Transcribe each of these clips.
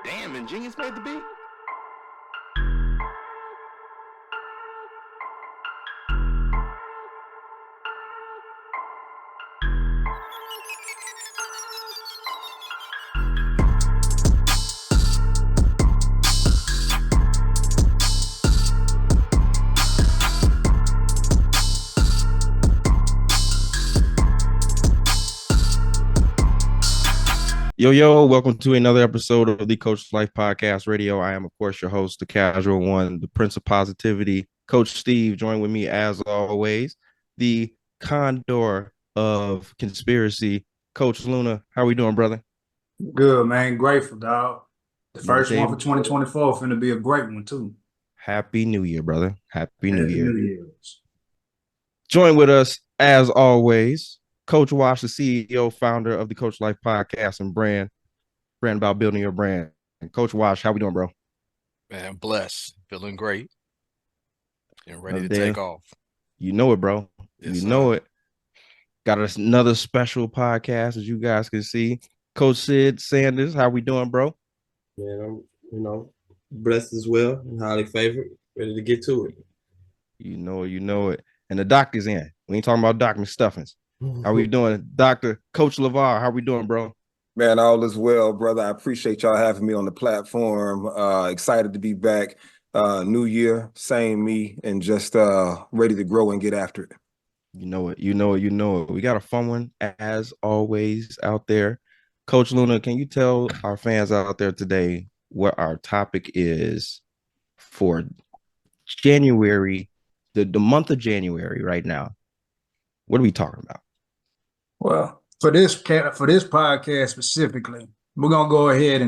Damn, Ingenious made the beat. Yo, welcome to another episode of the Coach Life Podcast Radio. I am, of course, your host, the casual one, the Prince of Positivity, Coach Steve. Joined with me, as always, the Condor of Conspiracy, Coach Luna. How are we doing, brother? Good, man. Grateful, dog. The Another first day. one for 2024 finna be a great one, too. Happy New Year, brother. Happy New Happy Year. New Year's. Join with us, as always, Coach Wash, the CEO, founder of the Coach Life Podcast and brand about building your brand. Coach Wash, how we doing, bro? Man, blessed. Feeling great. And ready Another to day. take off. You know it, bro. Yes, you sir. know it. Got us another special podcast, as you guys can see. Coach Sid Sanders, how we doing, bro? Man, I'm blessed as well and highly favored. Ready to get to it. You know it. And the doctor's in. We ain't talking about Dr. Stuffings. How we doing? Dr. Coach LeVar, how we doing, bro? Man, all is well, brother. I appreciate y'all having me on the platform. Excited to be back. New year, same me, and just ready to grow and get after it. You know it. We got a fun one, as always, out there. Coach Luna, can you tell our fans out there today what our topic is for January, the month of January right now? What are we talking about? Well, for this podcast specifically, we're going to go ahead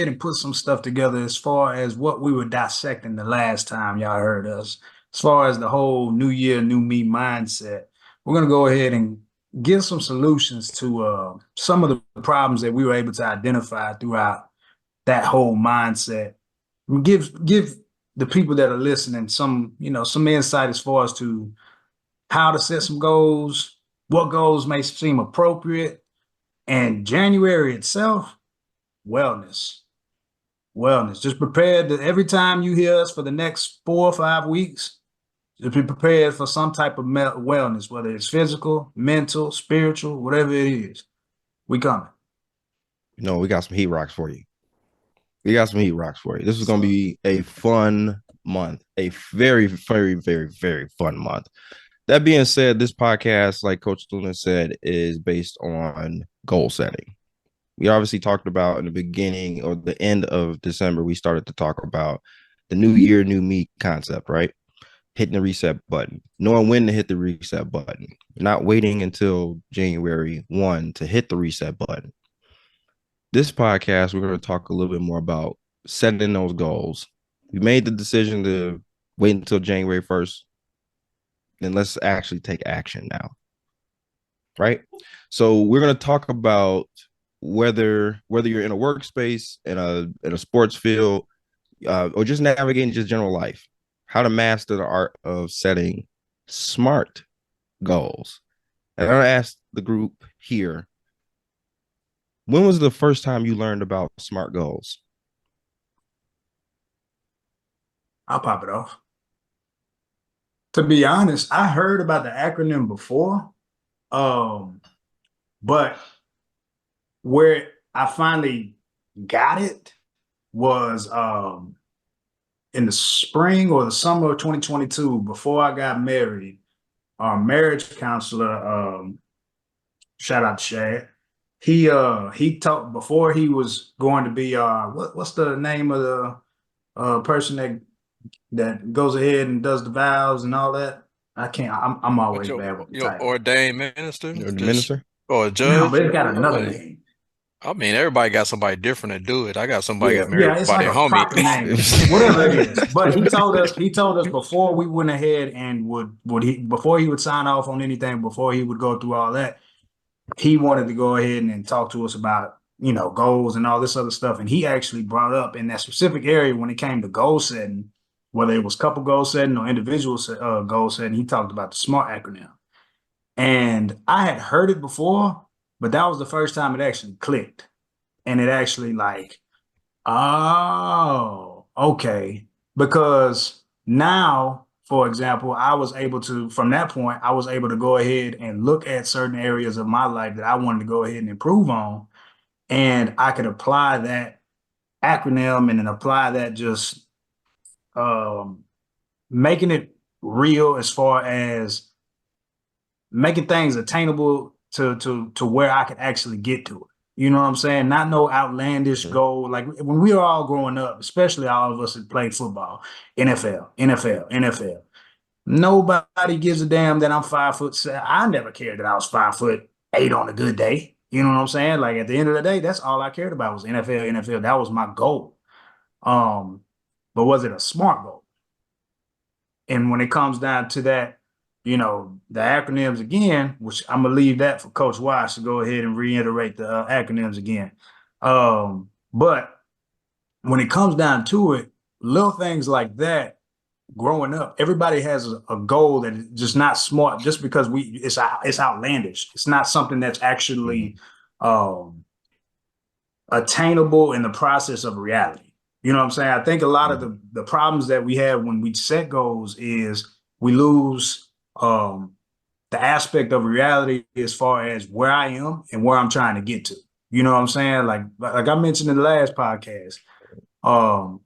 and put some stuff together as far as what we were dissecting the last time y'all heard us. As far as the whole new year, new me mindset, we're going to go ahead and give some solutions to some of the problems that we were able to identify throughout that whole mindset. Give the people that are listening some insight as far as to how to set some goals, what goals may seem appropriate, and January itself, wellness. Just prepared that every time you hear us for the next 4 or 5 weeks, just be prepared for some type of wellness, whether it's physical, mental, spiritual, whatever it is. We coming. No, we got some heat rocks for you. This is going to be a fun month, a very, very, very, very fun month. That being said, this podcast, like Coach Luna said, is based on goal setting. We obviously talked about in the beginning or the end of December, we started to talk about the new year, new me concept, right? Hitting the reset button, knowing when to hit the reset button, not waiting until January 1 to hit the reset button. This podcast, we're going to talk a little bit more about setting those goals. We made the decision to wait until January 1st. Then let's actually take action now. Right? So we're going to talk about whether you're in a workspace, in a sports field, or just navigating just general life, how to master the art of setting SMART goals. And I asked the group here, when was the first time you learned about SMART goals? I'll pop it off. To be honest, I heard about the acronym before, but where I finally got it was in the spring or the summer of 2022, before I got married. Our marriage counselor, shout out to Shad, he talked before he was going to be what's the name of the person that goes ahead and does the vows and all that. I can't. I'm always bad with the title. Ordained minister, Or the minister, or a No, judge. but it's got another name. I mean, everybody got somebody different to do it. I got somebody get married Yeah, it's by like their a homie. proper name, whatever it is. But he told us before we went ahead and before he would sign off on anything, before he would go through all that, he wanted to go ahead and talk to us about goals and all this other stuff. And he actually brought up in that specific area when it came to goal setting, whether it was couple goal setting or individual goal setting, he talked about the SMART acronym. And I had heard it before, but that was the first time it actually clicked. and it actually like, oh, okay. Because now, for example, I was able to, from that point, I was able to go ahead and look at certain areas of my life that I wanted to go ahead and improve on. And I could apply that acronym and then apply that just um, making it real as far as making things attainable to where I could actually get to it. You know what I'm saying? Not no outlandish goal. Like when we were all growing up, especially all of us that played football, NFL. Nobody gives a damn that I'm 5'7". I never cared that I was 5'8" on a good day. You know what I'm saying? Like at the end of the day, that's all I cared about was NFL. That was my goal. Um, but was it a smart goal? And when it comes down to that, the acronyms again, which I'm gonna leave that for Coach Wash to go ahead and reiterate the acronyms again. But when it comes down to it, little things like that, growing up, everybody has a goal that is just not smart just because it's outlandish. It's not something that's actually um, attainable in the process of reality. You know what I'm saying? I think a lot of the problems that we have when we set goals is we lose the aspect of reality as far as where I am and where I'm trying to get to. You know what I'm saying? Like I mentioned in the last podcast,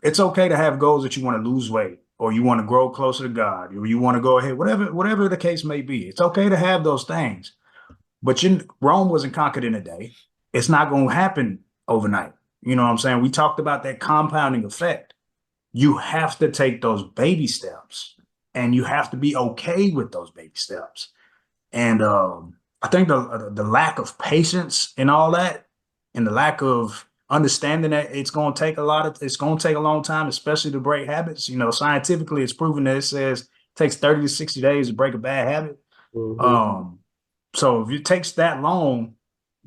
it's okay to have goals that you want to lose weight or you want to grow closer to God or you want to go ahead, whatever the case may be. It's okay to have those things. But Rome wasn't conquered in a day. It's not going to happen overnight. You know what I'm saying? We talked about that compounding effect. You have to take those baby steps and you have to be okay with those baby steps. And I think the lack of patience and all that, and the lack of understanding that it's going to take a long time, especially to break habits. Scientifically, it's proven that it says it takes 30 to 60 days to break a bad habit. So if it takes that long,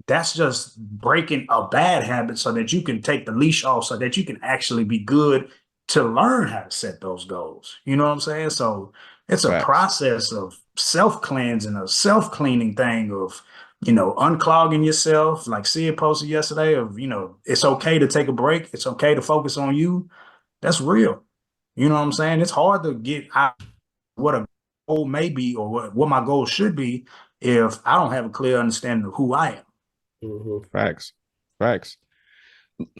that's just breaking a bad habit so that you can take the leash off so that you can actually be good to learn how to set those goals. You know what I'm saying? So it's a process of self-cleansing, a self-cleaning thing of, unclogging yourself, like Sid posted yesterday of, it's okay to take a break. It's okay to focus on you. That's real. You know what I'm saying? It's hard to get out what a goal may be or what my goal should be if I don't have a clear understanding of who I am. Facts.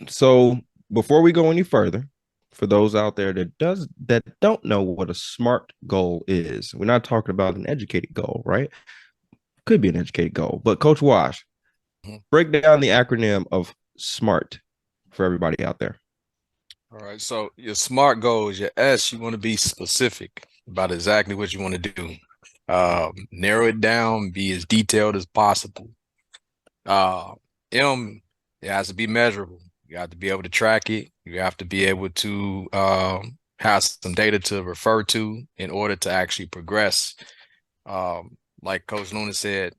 So before we go any further, for those out there that don't know what a SMART goal is, we're not talking about an educated goal, right? Could be an educated goal, but Coach Wash, break down the acronym of SMART for everybody out there. All right. So your SMART goals, your S, you want to be specific about exactly what you want to do. Narrow it down, be as detailed as possible. M, it has to be measurable. You have to be able to track it. You have to be able to have some data to refer to in order to actually progress. Like Coach Luna said,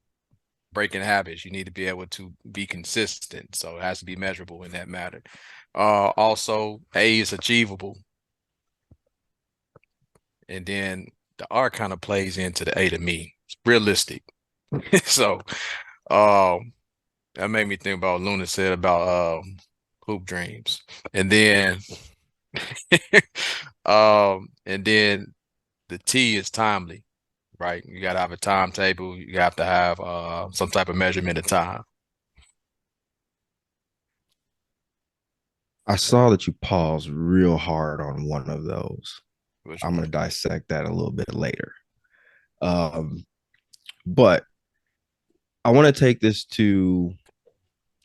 breaking habits, you need to be able to be consistent. So it has to be measurable in that matter. Also, A is achievable. And then the R kind of plays into the A to me. It's realistic. So that made me think about what Luna said about hoop dreams. And then and then the T is timely, right? You gotta have a timetable, you have to have some type of measurement of time. I saw that you paused real hard on one of those. I'm going to dissect that a little bit later. But I want to take this to,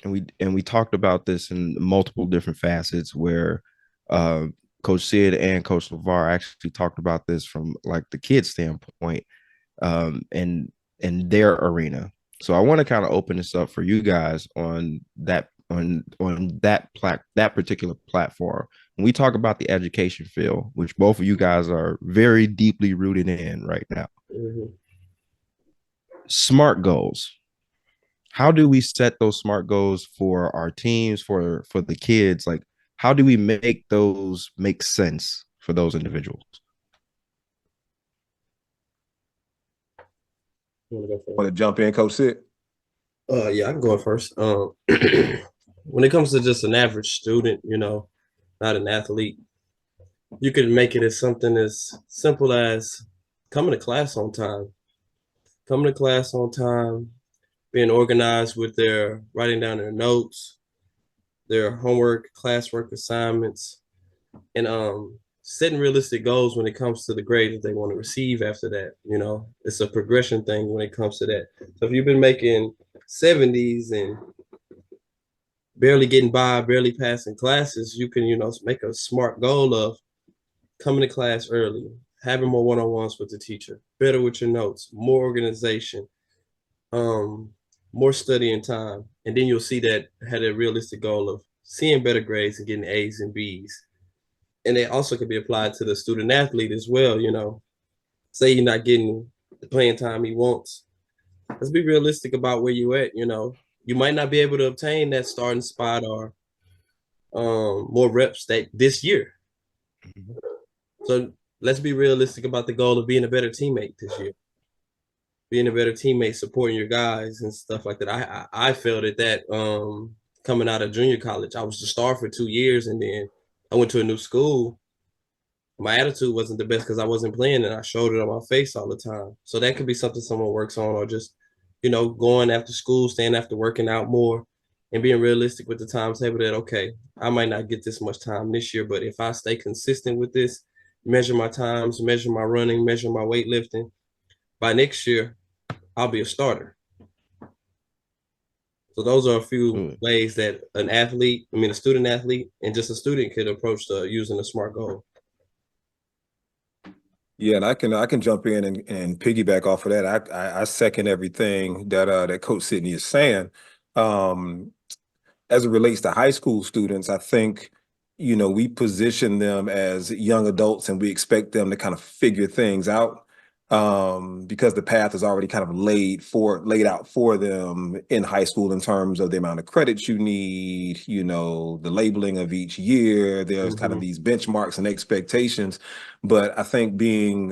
and we talked about this in multiple different facets where Coach Sid and Coach LeVar actually talked about this from like the kid standpoint and their arena. So I want to kind of open this up for you guys on that that particular platform. When we talk about the education field, which both of you guys are very deeply rooted in right now, SMART goals. How do we set those SMART goals for our teams, for the kids? Like, how do we make those make sense for those individuals? Want to jump in, Coach Sid? Yeah, I can go first. when it comes to just an average student, you know, not an athlete, you could make it as something as simple as coming to class on time. Coming to class on time, being organized with their writing down their notes, their homework, classwork assignments, and setting realistic goals when it comes to the grade that they want to receive after that. You know, it's a progression thing when it comes to that. So if you've been making 70s and barely getting by, barely passing classes, you can, you know, make a smart goal of coming to class early, having more one-on-ones with the teacher, better with your notes, more organization, um, more studying time. And then you'll see that had a realistic goal of seeing better grades and getting A's and B's. And it also could be applied to the student athlete as well. You know, say you're not getting the playing time he wants. Let's be realistic about where you at. You know, you might not be able to obtain that starting spot or more reps that this year. So let's be realistic about the goal of being a better teammate this year, being a better teammate, supporting your guys and stuff like that. I felt at that coming out of junior college. I was the star for 2 years, and then I went to a new school. My attitude wasn't the best because I wasn't playing, and I showed it on my face all the time. So that could be something someone works on, or just, you know, going after school, staying after working out more, and being realistic with the timetable that, okay, I might not get this much time this year, but if I stay consistent with this, measure my times, measure my running, measure my weightlifting, by next year, I'll be a starter. So those are a few ways that an athlete, I mean, a student athlete, and just a student could approach using a SMART goal. Yeah, and I can jump in and piggyback off of that. I second everything that Coach Sidney is saying. As it relates to high school students, I think, you know, we position them as young adults and we expect them to kind of figure things out because the path is already kind of laid out for them in high school in terms of the amount of credits you need, you know, the labeling of each year. There's kind of these benchmarks and expectations. But I think being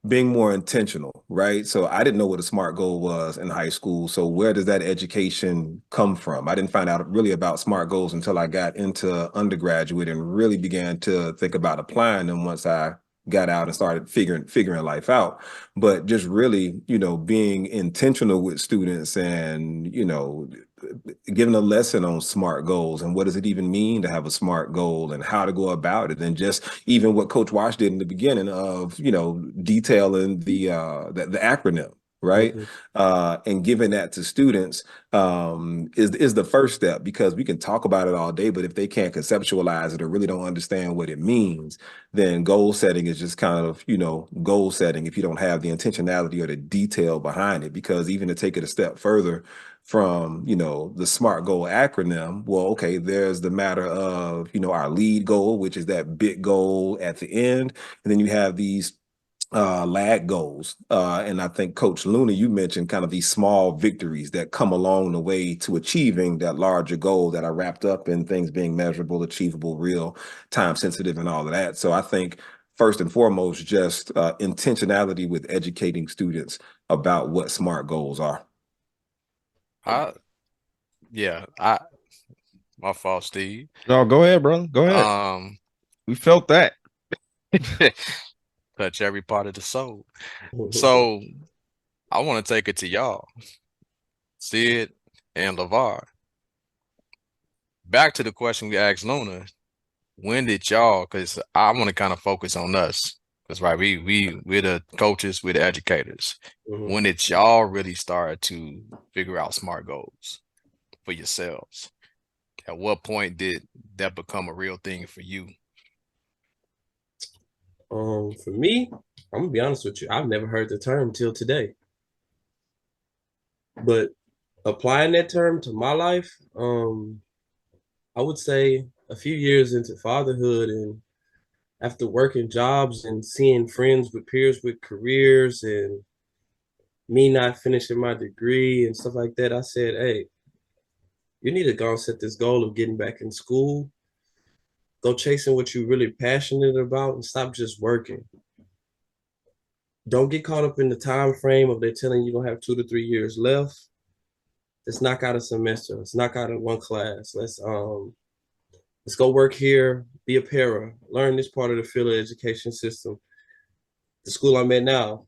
more intentional, right? So I didn't know what a SMART goal was in high school. So where does that education come from? I didn't find out really about SMART goals until I got into undergraduate and really began to think about applying them once I got out and started figuring life out. But just really, you know, being intentional with students and, you know, giving a lesson on SMART goals and what does it even mean to have a SMART goal and how to go about it, and just even what Coach Wash did in the beginning of, you know, detailing the acronym, right? And giving that to students is the first step, because we can talk about it all day, but if they can't conceptualize it or really don't understand what it means, then goal setting is just kind of, you know, goal setting if you don't have the intentionality or the detail behind it. Because even to take it a step further from, you know, the SMART goal acronym, well, okay, there's the matter of, you know, our lead goal, which is that big goal at the end. And then you have these lag goals. And I think Coach Luna, you mentioned kind of these small victories that come along the way to achieving that larger goal that are wrapped up in things being measurable, achievable, real, time sensitive, and all of that. So I think first and foremost, just intentionality with educating students about what SMART goals are. Yeah, my fault, Steve. No, go ahead, brother. Go ahead. We felt that. Touch every part of the soul. So I want to take it to y'all, Sid and LeVar. Back to the question we asked Luna. When did y'all, because I want to kind of focus on us, because right, we're the coaches, we're the educators. When did y'all really start to figure out SMART goals for yourselves? At what point did that become a real thing for you? For me, I'm gonna be honest with you, I've never heard the term till today. But applying that term to my life, I would say a few years into fatherhood, and after working jobs and seeing friends with peers with careers and me not finishing my degree and stuff like that, I said, hey, you need to go and set this goal of getting back in school. Go chasing what you're really passionate about and stop just working. Don't get caught up in the time frame of they're telling you don't have 2 to 3 years left. let's knock out a semester. Let's knock out one class. Let's go work here, be a para, learn this part of the field of education system. The school I'm at now,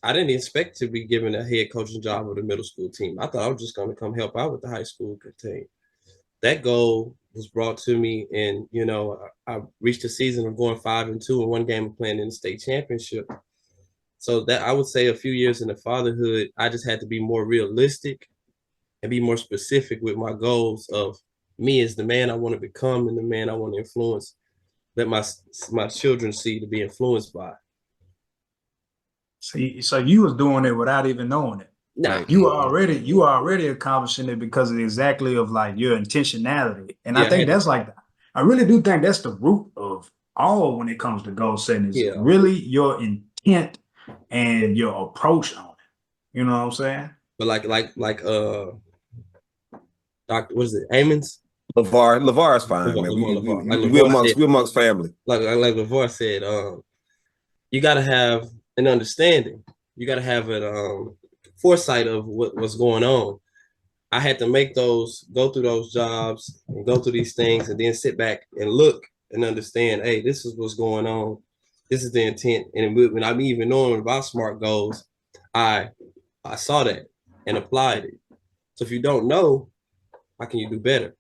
I didn't expect to be given a head coaching job with a middle school team. I thought I was just going to come help out with the high school team. That goal was brought to me, and I reached a season of going 5-2 and one game of playing in the state championship. So that I would say a few years in the fatherhood, I just had to be more realistic and be more specific with my goals of me as the man I want to become and the man I want to influence, that my children see to be influenced by. See, so you was doing it without even knowing it. Nah. You were already accomplishing it because of exactly of like your intentionality. And Yeah, I think that's like, I really do think that's the root of all when it comes to goal setting is really your intent and your approach on it. You know what I'm saying? But like Dr. What is it? Amons? LeVar is fine, man. We're amongst family. Like LeVar said, you gotta have an understanding. You gotta have a foresight of what's going on. I had to go through those jobs and go through these things and then sit back and look and understand, hey, this is what's going on. This is the intent. And when I'm even knowing about SMART goals, I saw that and applied it. So if you don't know, how can you do better?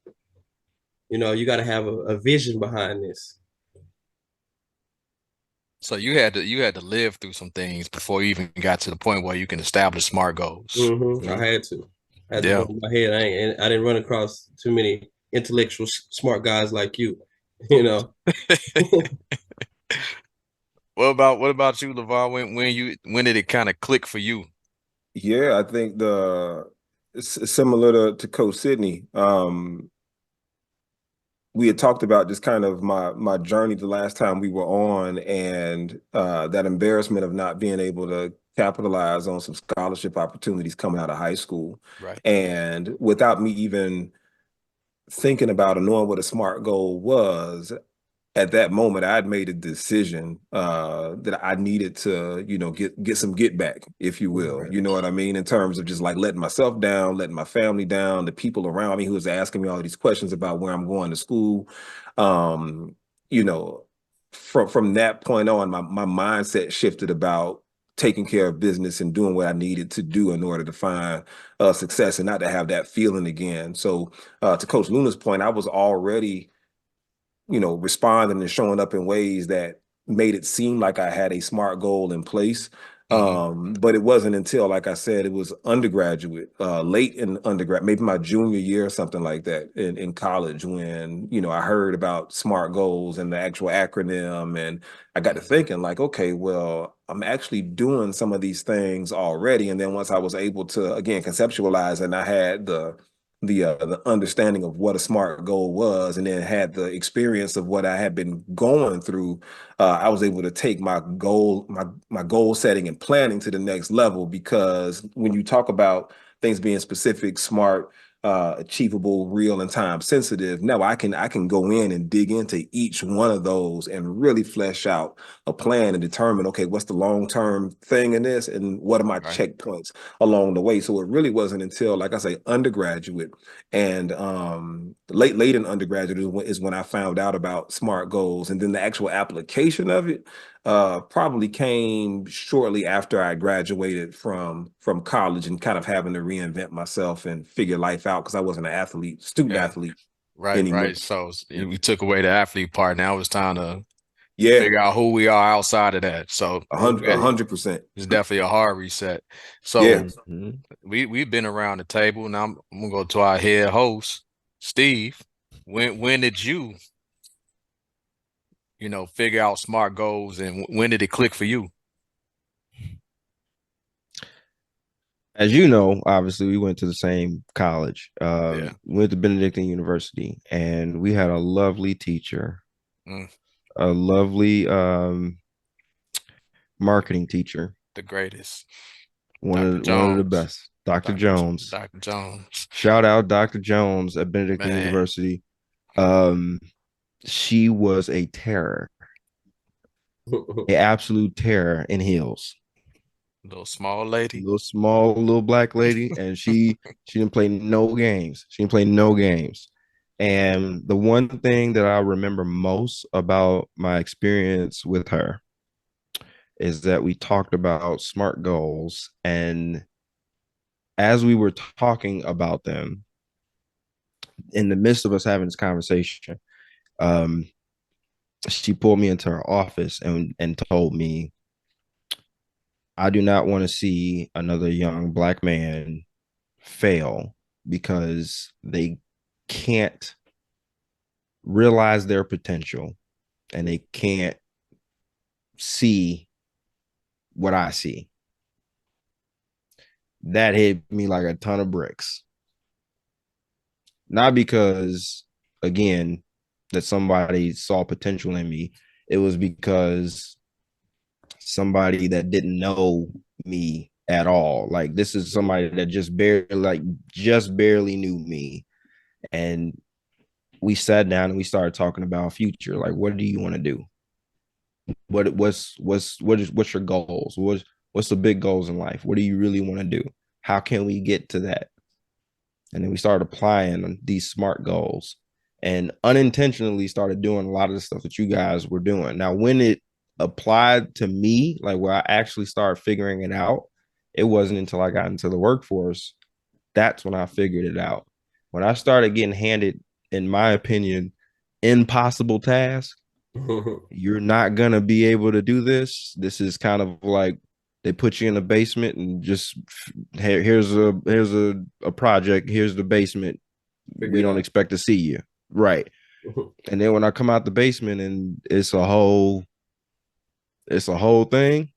You got to have a vision behind this. So you had to live through some things before you even got to the point where you can establish SMART goals. Mm-hmm. I had to put it in my head. I didn't run across too many intellectual smart guys like you. What about you, LeVar? When did it kind of click for you? Yeah, I think it's similar to Coach Sidney. We had talked about just kind of my journey the last time we were on, and that embarrassment of not being able to capitalize on some scholarship opportunities coming out of high school. Right. And without me even thinking about or knowing what a SMART goal was, at that moment, I had made a decision that I needed to, get some get back, if you will. Right. You know what I mean? In terms of just like letting myself down, letting my family down, the people around me who was asking me all these questions about where I'm going to school. You know, from that point on, my mindset shifted about taking care of business and doing what I needed to do in order to find success and not to have that feeling again. So to Coach Luna's point, I was already responding and showing up in ways that made it seem like I had a SMART goal in place. But it wasn't until, like I said, it was undergraduate, late in undergrad, maybe my junior year or something like that in college when, I heard about SMART goals and the actual acronym. And I got to thinking like, okay, well, I'm actually doing some of these things already. And then once I was able to, again, conceptualize and I had the understanding of what a SMART goal was, and then had the experience of what I had been going through, I was able to take my goal setting and planning to the next level. Because when you talk about things being specific, SMART, achievable, real, and time sensitive, now I can go in and dig into each one of those and really flesh out a plan and determine, okay, what's the long-term thing in this and what are my checkpoints along the way. So it really wasn't until, like I say, undergraduate and late in undergraduate is when I found out about SMART goals. And then the actual application of it probably came shortly after I graduated from college and kind of having to reinvent myself and figure life out because I wasn't an student athlete anymore. Right. So we took away the athlete part. Now it's time to Yeah. figure out who we are outside of that. So 100%. It's definitely a hard reset. So Yeah. we've been around the table. Now I'm gonna go to our head host, Steve. When did you figure out SMART goals, and when did it click for you? As you know, obviously we went to the same college. Yeah. Went to Benedictine University, and we had a lovely teacher, a lovely marketing teacher, the greatest, one of the best, Dr. Jones. Dr. Jones. Shout out Dr. Jones at Benedictine University. She was a terror, an absolute terror in heels. Little small lady. little small little black lady, and she didn't play no games. She didn't play no games. And the one thing that I remember most about my experience with her is that we talked about SMART goals, and as we were talking about them, in the midst of us having this conversation, um, she pulled me into her office and told me, I do not want to see another young black man fail because they can't realize their potential and they can't see what I see. That hit me like a ton of bricks. Not because, again, that somebody saw potential in me. It was because somebody that didn't know me at all. Like, this is somebody that just barely knew me. And we sat down and we started talking about future. Like, what do you want to do? What's your goals? What's the big goals in life? What do you really want to do? How can we get to that? And then we started applying these SMART goals and unintentionally started doing a lot of the stuff that you guys were doing. Now, when it applied to me, like where I actually started figuring it out, it wasn't until I got into the workforce. That's when I figured it out. When I started getting handed, in my opinion, impossible tasks, you're not going to be able to do this. This is kind of like they put you in the basement and just here's a project. Here's the basement. We don't expect to see you. Right. And then when I come out the basement and it's a whole thing,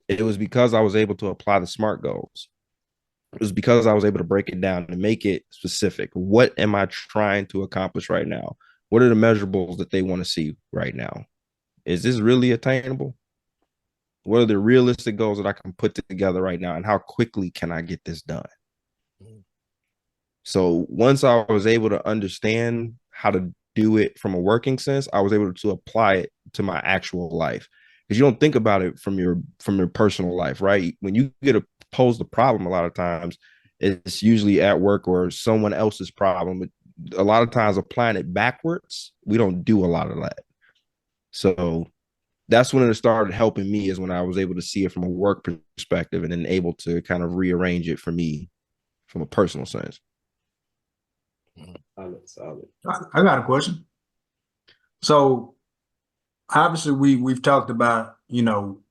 it was because I was able to apply the SMART goals. It was because I was able to break it down and make it specific. What am I trying to accomplish right now? What are the measurables that they want to see right now? Is this really attainable? What are the realistic goals that I can put together right now? And how quickly can I get this done? So once I was able to understand how to do it from a working sense, I was able to apply it to my actual life. Because you don't think about it from your personal life, right? When you get posed a problem, a lot of times it's usually at work or someone else's problem. But a lot of times applying it backwards, we don't do a lot of that. So that's when it started helping me, is when I was able to see it from a work perspective and then able to kind of rearrange it for me from a personal sense. Solid. I got a question. So obviously we've talked about,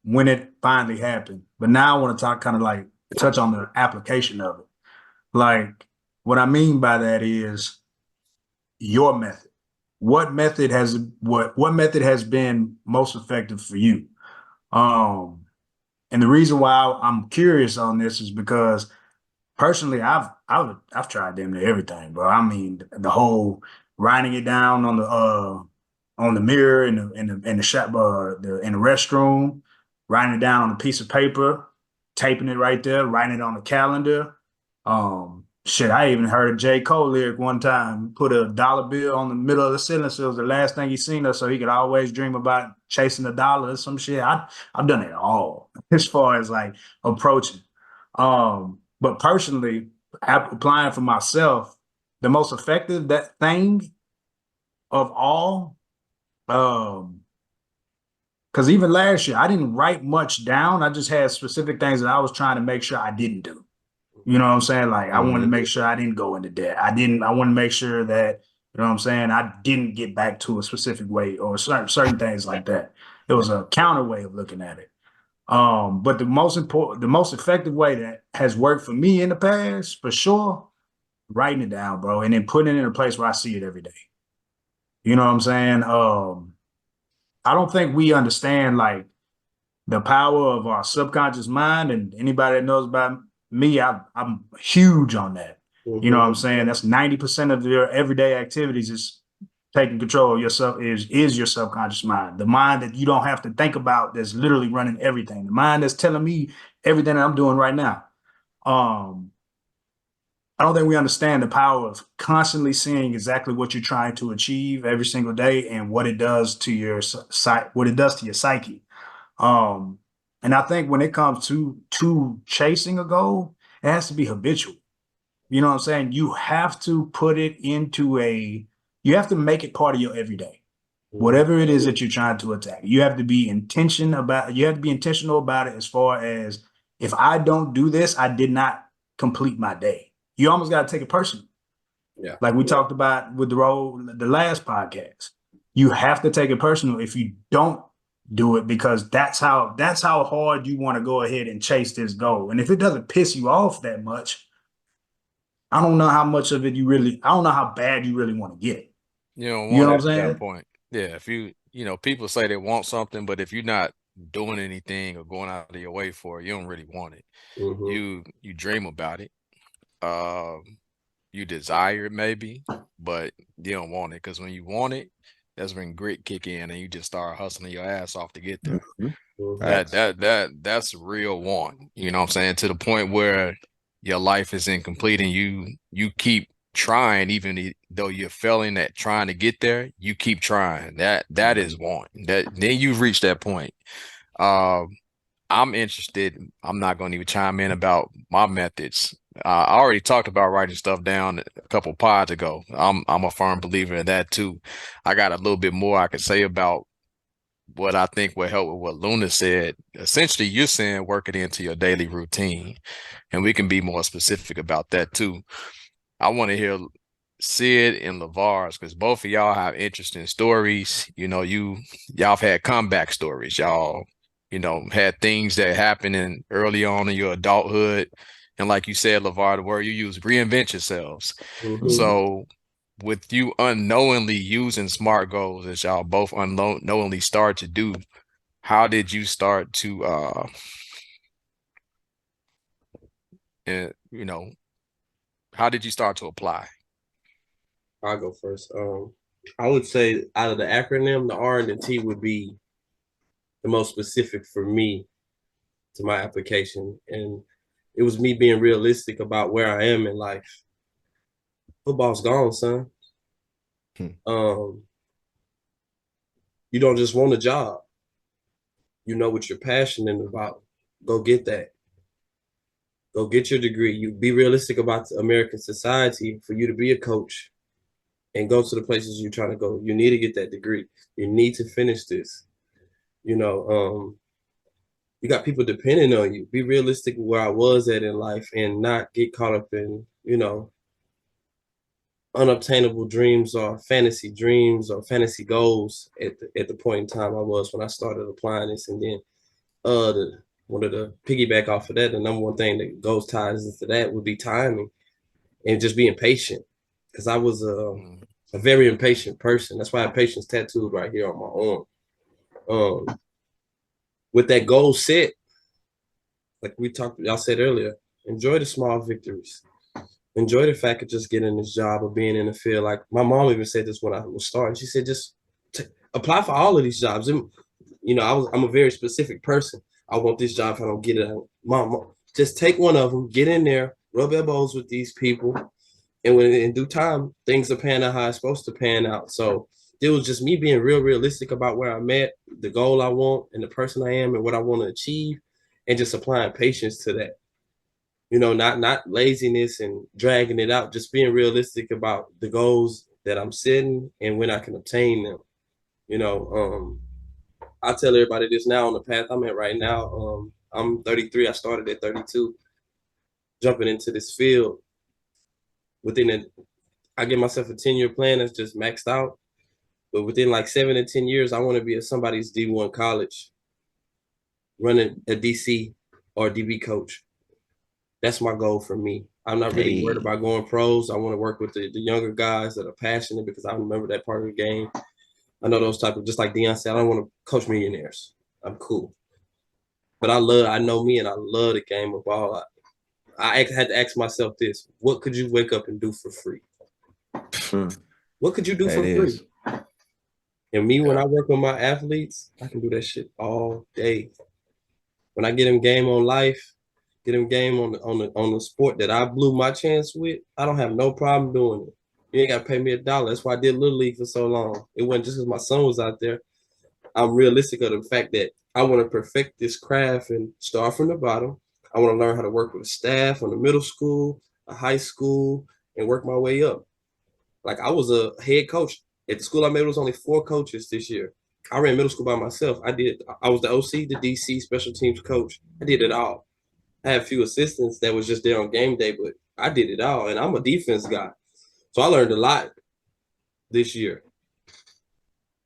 when it finally happened, but now I want to talk kind of like touch on the application of it. Like, what I mean by that is your method. What method has been most effective for you? And the reason why I'm curious on this is because personally, I've tried damn near everything, bro. I mean, the whole writing it down on the mirror in the shop in the restroom, writing it down on a piece of paper, taping it right there, writing it on the calendar. Shit, I even heard a J. Cole lyric one time. Put a dollar bill on the middle of the ceiling, so it was the last thing he seen us, so he could always dream about chasing the dollar or some shit. I've done it all as far as like approaching. But personally, applying for myself, the most effective that thing of all, because even last year I didn't write much down. I just had specific things that I was trying to make sure I didn't do. You know what I'm saying? Like, I wanted to make sure I didn't go into debt. I want to make sure that, you know what I'm saying, I didn't get back to a specific way or certain things like that. It was a counter way of looking at it. But the most effective way that has worked for me in the past, for sure, writing it down, bro, and then putting it in a place where I see it every day. You know what I'm saying? I don't think we understand like the power of our subconscious mind, and anybody that knows about me, I'm huge on that. You know what I'm saying? That's 90% of your everyday activities is taking control of yourself, is your subconscious mind. The mind that you don't have to think about, that's literally running everything. The mind that's telling me everything that I'm doing right now. I don't think we understand the power of constantly seeing exactly what you're trying to achieve every single day and what it does to your psyche. And I think when it comes to chasing a goal, it has to be habitual. You know what I'm saying? You have to put it into you have to make it part of your everyday. Whatever it is that you're trying to attack. You have to be intentional about it as far as if I don't do this, I did not complete my day. You almost got to take it personal. Yeah. Like we talked about with the last podcast. You have to take it personal if you don't do it, because that's how hard you want to go ahead and chase this goal. And if it doesn't piss you off that much, I don't know how much of it I don't know how bad you really want to get it. You don't You want know it what I'm at that saying? point. Yeah, if people say they want something, but if you're not doing anything or going out of your way for it, you don't really want it. Mm-hmm. You dream about it. You desire it maybe, but you don't want it, because when you want it, that's when grit kick in and you just start hustling your ass off to get there. Mm-hmm. That's real want. You know what I'm saying? To the point where your life is incomplete and you keep trying, even though you're failing at trying to get there, you keep trying. That is want. That then you've reached that point. Um, I'm interested. I'm not going to even chime in about my methods. I already talked about writing stuff down a couple pods ago. I'm a firm believer in that too. I got a little bit more I can say about what I think will help with what Luna said. Essentially, you're saying work it into your daily routine, and we can be more specific about that too. I want to hear Sid and LeVar's, because both of y'all have interesting stories. Y'all have had comeback stories. Y'all, had things that happened early on in your adulthood. And like you said, LeVar, the word you use, reinvent yourselves. Mm-hmm. So with you unknowingly using SMART goals, as y'all both unknowingly start to do, how did you start to and how did you start to apply? I'll go first. I would say out of the acronym, the R and the T would be the most specific for me to my application. And it was me being realistic about where I am in life. Football's gone, son. Um, you don't just want a job. You know what you're passionate about. Go get that. Go get your degree. You be realistic about the American society for you to be a coach and go to the places you're trying to go. You need to get that degree. You need to finish this. You got people depending on you. Be realistic with where I was at in life and not get caught up in, unobtainable dreams or fantasy goals at the point in time I was when I started applying this. And then wanted to piggyback off of that, the number one thing that goes ties into that would be timing and just being patient. Because I was a very impatient person. That's why I have patience tattooed right here on my arm. With that goal set, like y'all said earlier, enjoy the small victories. Enjoy the fact of just getting this job or being in the field. Like my mom even said this when I was starting. She said, just apply for all of these jobs. And, I'm a very specific person. I want this job. If I don't get it, mom, just take one of them, get in there, rub elbows with these people. And when in due time, things are panning out how it's supposed to pan out. So it was just me being realistic about where I'm at, the goal I want, and the person I am, and what I want to achieve, and just applying patience to that. Not laziness and dragging it out, just being realistic about the goals that I'm setting and when I can obtain them. I tell everybody this now on the path I'm at right now. I'm 33. I started at 32, jumping into this field. I give myself a 10-year plan that's just maxed out. But within like 7 to 10 years, I want to be at somebody's D1 college, running a DC or DB coach. That's my goal for me. I'm not really worried about going pros. I want to work with the younger guys that are passionate, because I remember that part of the game. I know those type of, just like Deion said, I don't want to coach millionaires. I'm cool. But I know me, and I love the game of ball. I had to ask myself this: what could you wake up and do for free? What could you do for free? And me, when I work with my athletes, I can do that shit all day. When I get them game on life, get them game on the sport that I blew my chance with, I don't have no problem doing it. You ain't got to pay me $1. That's why I did Little League for so long. It wasn't just because my son was out there. I'm realistic of the fact that I want to perfect this craft and start from the bottom. I want to learn how to work with a staff on the middle school, a high school, and work my way up. Like I was a head coach at the school I made. It was only 4 coaches this year. I ran middle school by myself. I was the OC, the DC, special teams coach. I did it all. I had a few assistants that was just there on game day, but I did it all. And I'm a defense guy. So I learned a lot this year.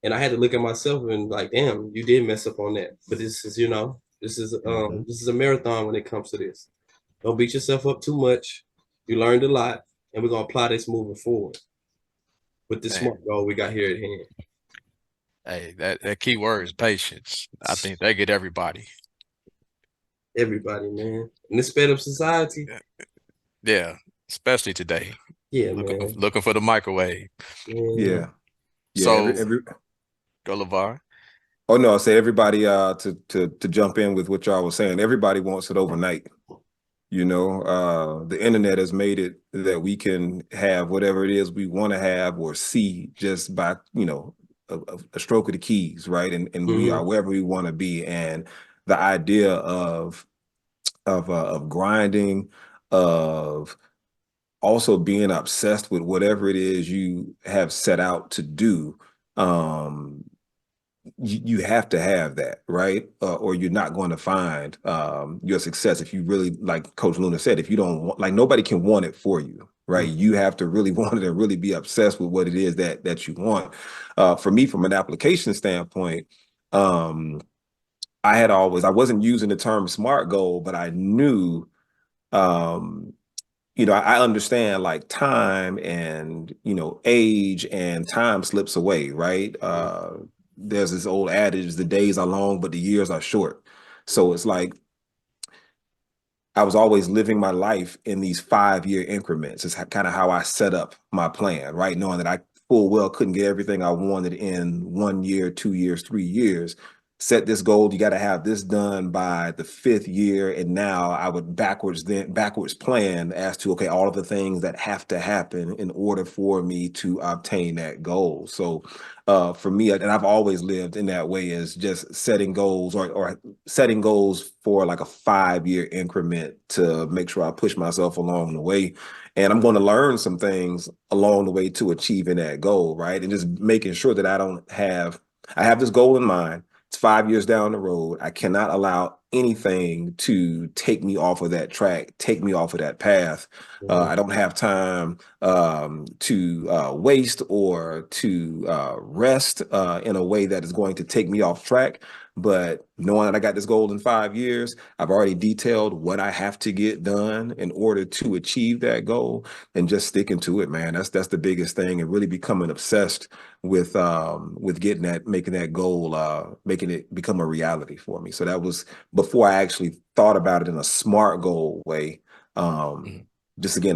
And I had to look at myself and like, damn, you did mess up on that. But this is, this is a marathon when it comes to this. Don't beat yourself up too much. You learned a lot, and we're gonna apply this moving forward with the SMART goal we got here at hand. Hey, that key word is patience. I think they get everybody. Everybody, man. In this sped up society. Yeah, especially today. Yeah, looking for the microwave. Yeah. So go LeVar. Oh no, I say everybody to jump in with what y'all was saying. Everybody wants it overnight. The internet has made it that we can have whatever it is we want to have or see just by, a stroke of the keys, right? And we are wherever we want to be. And the idea of grinding, of also being obsessed with whatever it is you have set out to do, you have to have that, right? Or you're not going to find your success. If you really, like Coach Luna said, if you don't want, like nobody can want it for you, right? You have to really want it and really be obsessed with what it is that you want. For me, from an application standpoint, I wasn't using the term SMART goal, but I knew, I understand like time and, age and time slips away, right? There's this old adage, the days are long, but the years are short. So it's like, I was always living my life in these 5-year increments. It's kind of how I set up my plan, right? Knowing that I full well couldn't get everything I wanted in 1 year, 2 years, 3 years. Set this goal, you got to have this done by the 5th year. And now I would backwards plan as to, okay, all of the things that have to happen in order for me to obtain that goal. So for me, and I've always lived in that way, is just setting goals or setting goals for like a 5-year increment to make sure I push myself along the way. And I'm going to learn some things along the way to achieving that goal, right? And just making sure that I have this goal in mind. It's 5 years down the road. I cannot allow anything to take me off of that track, take me off of that path. I don't have time to waste or to rest in a way that is going to take me off track. But knowing that I got this goal in 5 years, I've already detailed what I have to get done in order to achieve that goal, and just sticking to it, man. That's the biggest thing, and really becoming obsessed with getting making that goal, making it become a reality for me. So that was before I actually thought about it in a SMART goal way. Just again,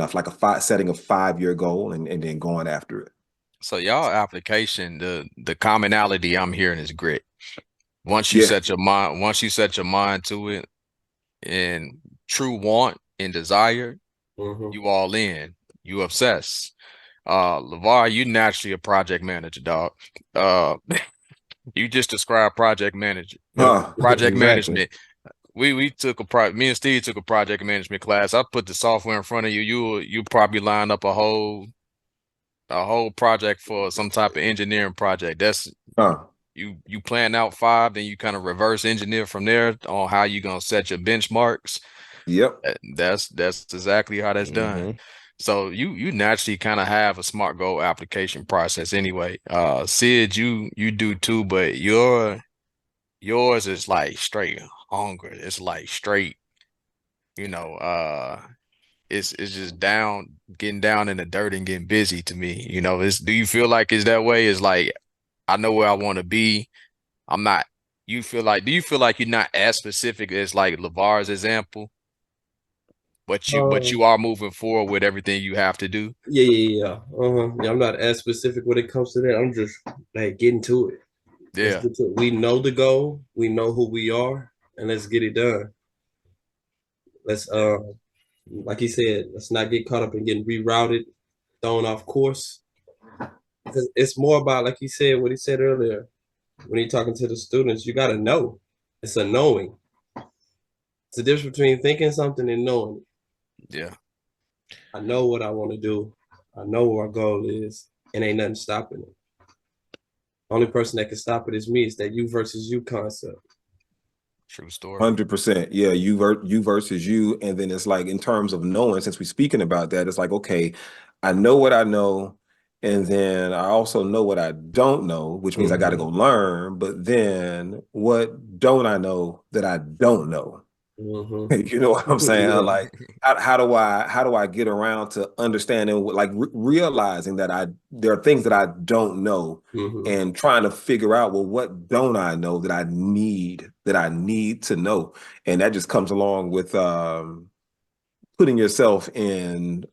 setting a 5-year goal and then going after it. So y'all application, the commonality I'm hearing is grit. Once you set your mind to it and true want and desire, you all in, you obsess. LeVar, you naturally a project manager, dog. You just described project management. Me and Steve took a project management class. I put the software in front of you. You probably line up a whole project for some type of engineering project. That's you plan out 5, then you kind of reverse engineer from there on how you gonna set your benchmarks. Yep. That's exactly how that's done. So you naturally kind of have a SMART goal application process anyway. Sid, you do too, but yours is like straight hunger. It's like straight, it's just getting down in the dirt and getting busy to me. Do you feel like it's that way? It's like, I know where I want to be. Do you feel like you're not as specific as like LeVar's example? But you are moving forward with everything you have to do. Yeah. I'm not as specific when it comes to that. I'm just like getting to it. Yeah. We know the goal. We know who we are, and let's get it done. Let's like he said, let's not get caught up in getting rerouted, thrown off course. Because it's more about, like he said, what he said earlier. when you're talking to the students, you got to know. It's a knowing. It's the difference between thinking something and knowing. Yeah. I know what I want to do. I know what my goal is, and ain't nothing stopping it. Only person that can stop it is me. It's that you versus you concept. True story. 100%. Yeah, you versus you. And then it's like, in terms of knowing, since we're speaking about that, it's like, okay, I know what I know. And then I also know what I don't know, which means I got to go learn. But then what don't I know that I don't know? You know what I'm saying? Yeah. Like, how do I get around to understanding what, like, realizing that there are things that I don't know, and trying to figure out, well, what don't I know that I need to know? And that just comes along with putting yourself in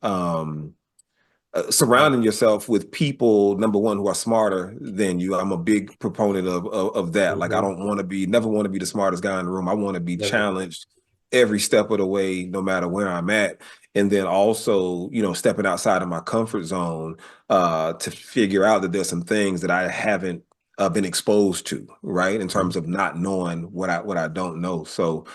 surrounding yourself with people, number one, who are smarter than you. I'm a big proponent of that. Like, I don't want to never want to be the smartest guy in the room. I want to be challenged every step of the way, no matter where I'm at. And then also, stepping outside of my comfort zone to figure out that there's some things that I haven't been exposed to, right? In terms of not knowing what I don't know. So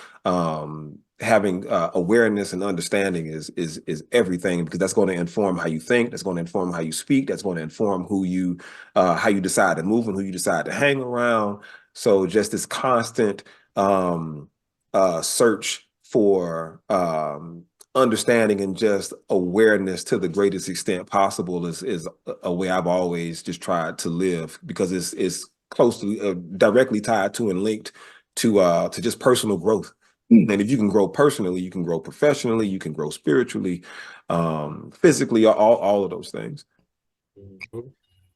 having awareness and understanding is everything, because that's going to inform how you think, that's going to inform how you speak, that's going to inform how you decide to move and who you decide to hang around. So just this constant search for understanding and just awareness to the greatest extent possible is a way I've always just tried to live, because it's closely directly tied to and linked to just personal growth. And if you can grow personally, you can grow professionally, you can grow spiritually, physically, all of those things.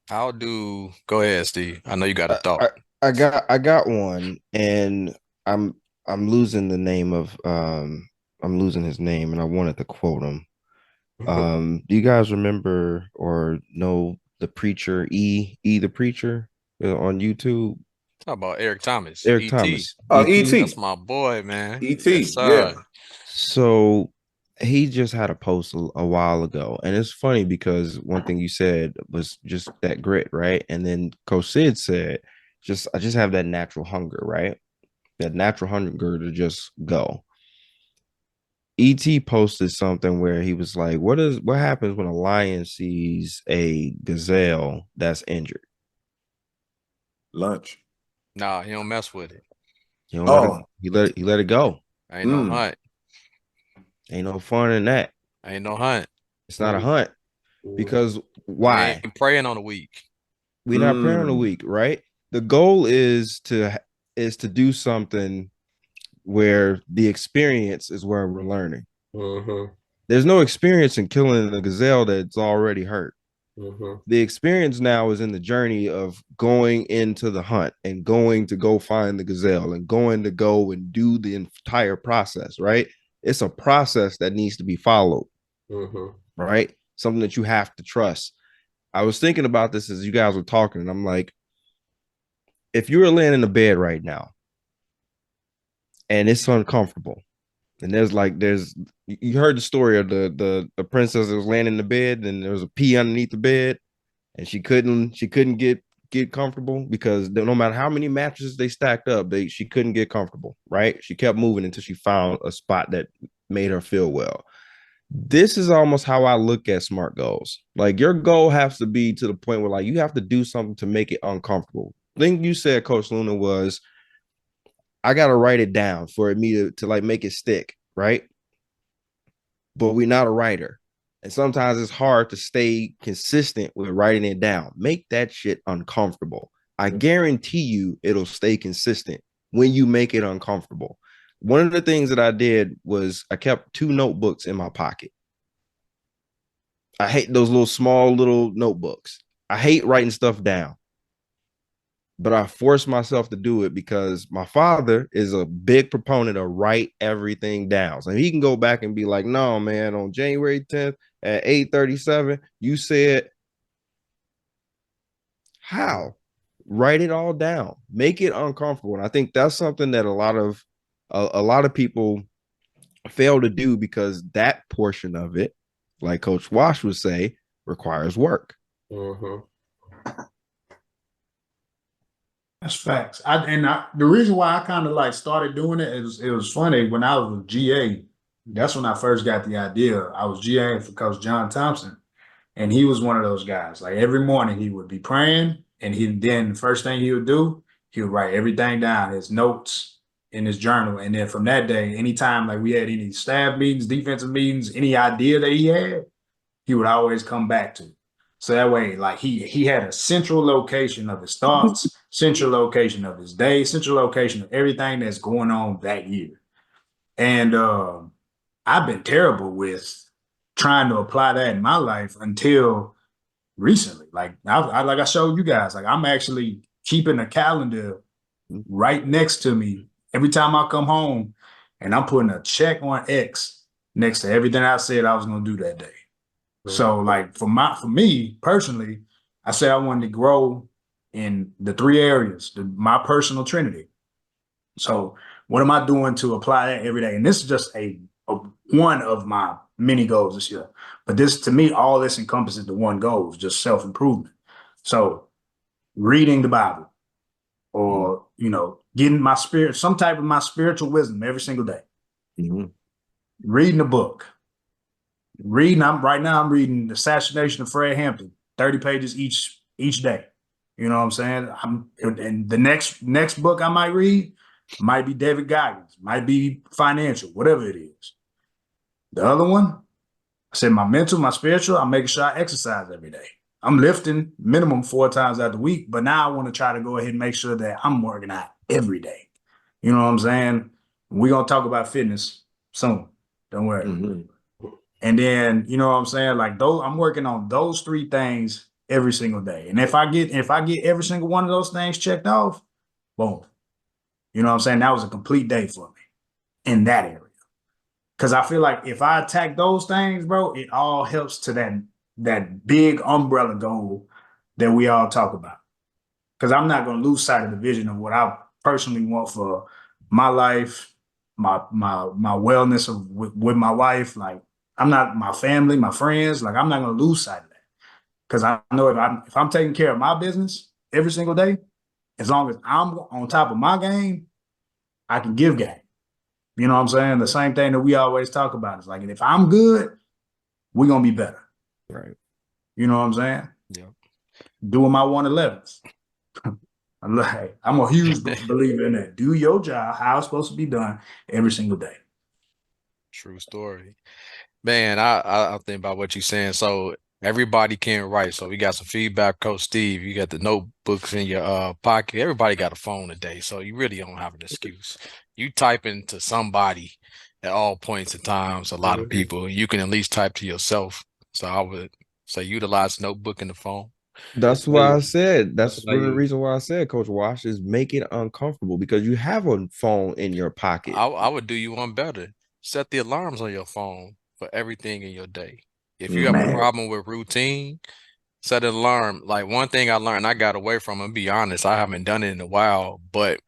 Go ahead, Steve. I know you got a I, thought. I got one, and I'm losing the name of I'm losing his name, and I wanted to quote him. Do you guys remember or know the preacher E the preacher on YouTube? Talk about Eric Thomas, Eric E.T. Thomas. Oh, ET. That's ET, my boy, man. Yes, ET, yeah. sir. So he just had a post a while ago, and it's funny because one thing you said was just that grit, right? And then Coach Sid said, I just have that natural hunger, right? That natural hunger to just go. ET posted something where he was like, what happens when a lion sees a gazelle that's injured? Lunch. Nah, he don't mess with it. You don't let it, Oh, he let it go. Ain't no mm, hunt. Ain't no fun in that. Ain't no hunt. It's not a hunt, because We why? ain't praying on the week. We're not praying a mm, week, right? The goal is to do something where the experience is where we're learning. There's no experience in killing a gazelle that's already hurt. The experience now is in the journey of going into the hunt and going to go find the gazelle and going to go and do the entire process, right? It's a process that needs to be followed, right? Something that you have to trust. I was thinking about this as you guys were talking, and I'm like, if you were laying in the bed right now and it's uncomfortable, and there's you heard the story of the princess that was laying in the bed, and there was a pea underneath the bed, and she couldn't get comfortable because no matter how many mattresses they stacked up, she couldn't get comfortable, right? She kept moving until she found a spot that made her feel well. This is almost how I look at SMART goals. Like, your goal has to be to the point where, like, you have to do something to make it uncomfortable. Thing you said, Coach Luna, was I gotta write it down for me to like make it stick, right? But we're not a writer. And sometimes it's hard to stay consistent with writing it down. Make that shit uncomfortable. I guarantee you it'll stay consistent when you make it uncomfortable. One of the things that I did was I kept 2 notebooks in my pocket. I hate those little notebooks. I hate writing stuff down, but I forced myself to do it because my father is a big proponent of write everything down. So he can go back and be like, no, man, on January 10th at 8:37, you said how? Write it all down. Make it uncomfortable. And I think that's something that a lot of people fail to do, because that portion of it, like Coach Wash would say, requires work. That's facts. The reason why I kind of like started doing it is it was funny when I was with GA. That's when I first got the idea. I was GA for Coach John Thompson, and he was one of those guys. Like every morning he would be praying, and then the first thing he would do, he would write everything down, his notes in his journal, and then from that day, anytime like we had any staff meetings, defensive meetings, any idea that he had, he would always come back to. So that way, like he had a central location of his thoughts, central location of his day, central location of everything that's going on that year. And I've been terrible with trying to apply that in my life until recently. Like like I showed you guys, like I'm actually keeping a calendar right next to me every time I come home, and I'm putting a check on X next to everything I said I was going to do that day. So like for me personally, I said I wanted to grow in the 3 areas, my personal trinity. So what am I doing to apply that every day? And this is just a one of my many goals this year. But this, to me, all this encompasses the one goal, is just self-improvement. So reading the Bible, or getting my spirit, some type of my spiritual wisdom every single day. Reading a book. Right now I'm reading The Assassination of Fred Hampton, 30 pages each day. You know what I'm saying? And the next book I might read might be David Goggins, might be financial, whatever it is. The other one, I said my mental, my spiritual, I'm making sure I exercise every day. I'm lifting minimum 4 times out the week, but now I want to try to go ahead and make sure that I'm working out every day. You know what I'm saying? We're going to talk about fitness soon. Don't worry. And then, you know what I'm saying? Like I'm working on those 3 things every single day. And if I get every single one of those things checked off, boom. You know what I'm saying? That was a complete day for me in that area. Because I feel like if I attack those things, bro, it all helps to that big umbrella goal that we all talk about. Because I'm not going to lose sight of the vision of what I personally want for my life, my wellness with my wife. Like, I'm not, my family, my friends, like I'm not going to lose sight of that. Because I know if I'm taking care of my business every single day, as long as I'm on top of my game, I can give game. You know what I'm saying? The same thing that we always talk about is like, if I'm good, we're going to be better. Right. You know what I'm saying? Yeah. Doing my 111s. I'm a huge believer in that. Do your job how it's supposed to be done every single day. True story. Man, I think about what you're saying. So everybody can write. So we got some feedback, Coach Steve. You got the notebooks in your pocket. Everybody got a phone today, so you really don't have an excuse. You type into somebody at all points in times. A lot of people. You can at least type to yourself. So I would say utilize notebook and the phone. That's why I said that's why one of the you- reason why I said, Coach Wash, is make it uncomfortable because you have a phone in your pocket. I would do you one better. Set the alarms on your phone for everything in your day. If you have a problem with routine, set an alarm. Like one thing I learned, I got away from, and be honest, I haven't done it in a while, but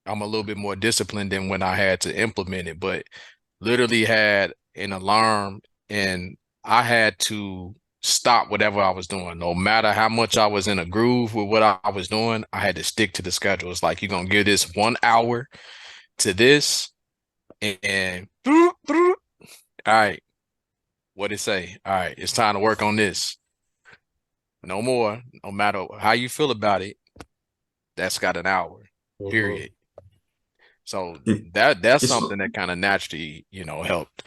I'm a little bit more disciplined than when I had to implement it. But literally had an alarm, and I had to stop whatever I was doing. No matter how much I was in a groove with what I was doing, I had to stick to the schedule. It's like, you're gonna give this 1 hour to this, and all right, what it say? All right, it's time to work on this. No more. No matter how you feel about it, that's got an hour. Period. So that's something that kind of naturally, helped.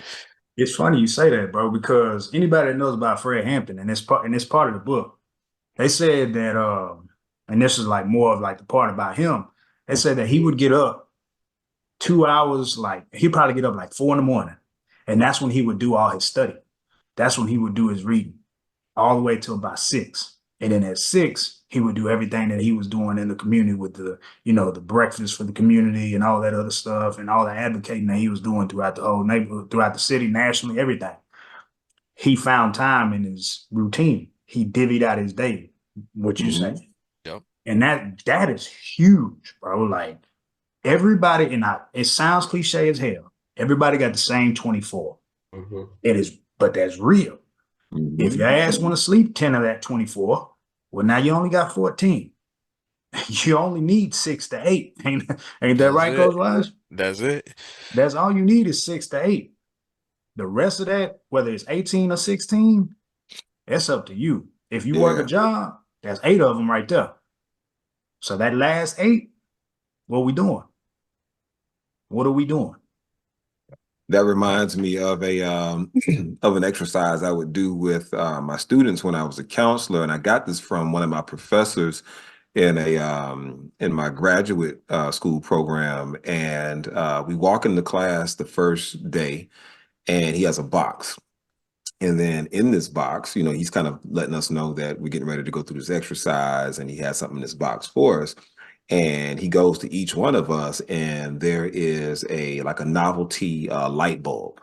It's funny you say that, bro, because anybody that knows about Fred Hampton, and it's part of the book, they said that and this is like more of like the part about him, they said that he would get up 2 hours, like he'd probably get up like 4 in the morning. And that's when he would do all his study. That's when he would do his reading all the way till about 6. And then at 6, he would do everything that he was doing in the community with the breakfast for the community and all that other stuff and all the advocating that he was doing throughout the whole neighborhood, throughout the city, nationally, everything. He found time in his routine. He divvied out his day, what you say. Yep. And that is huge, bro. Like everybody, it sounds cliche as hell. Everybody got the same 24. It is, but that's real. If your ass want to sleep 10 of that 24, well, now you only got 14. You only need 6 to 8. Ain't that That's right, it. Coach Wise? That's it. That's all you need is 6 to 8. The rest of that, whether it's 18 or 16, it's up to you. If you work a Yeah. job, that's 8 of them right there. So that last 8, what we doing? What are we doing? That reminds me of a of an exercise I would do with my students when I was a counselor, and I got this from one of my professors in my graduate school program. And we walk into class the first day, and he has a box. And then in this box, he's kind of letting us know that we're getting ready to go through this exercise, and he has something in this box for us. And he goes to each one of us, and there is a novelty light bulb,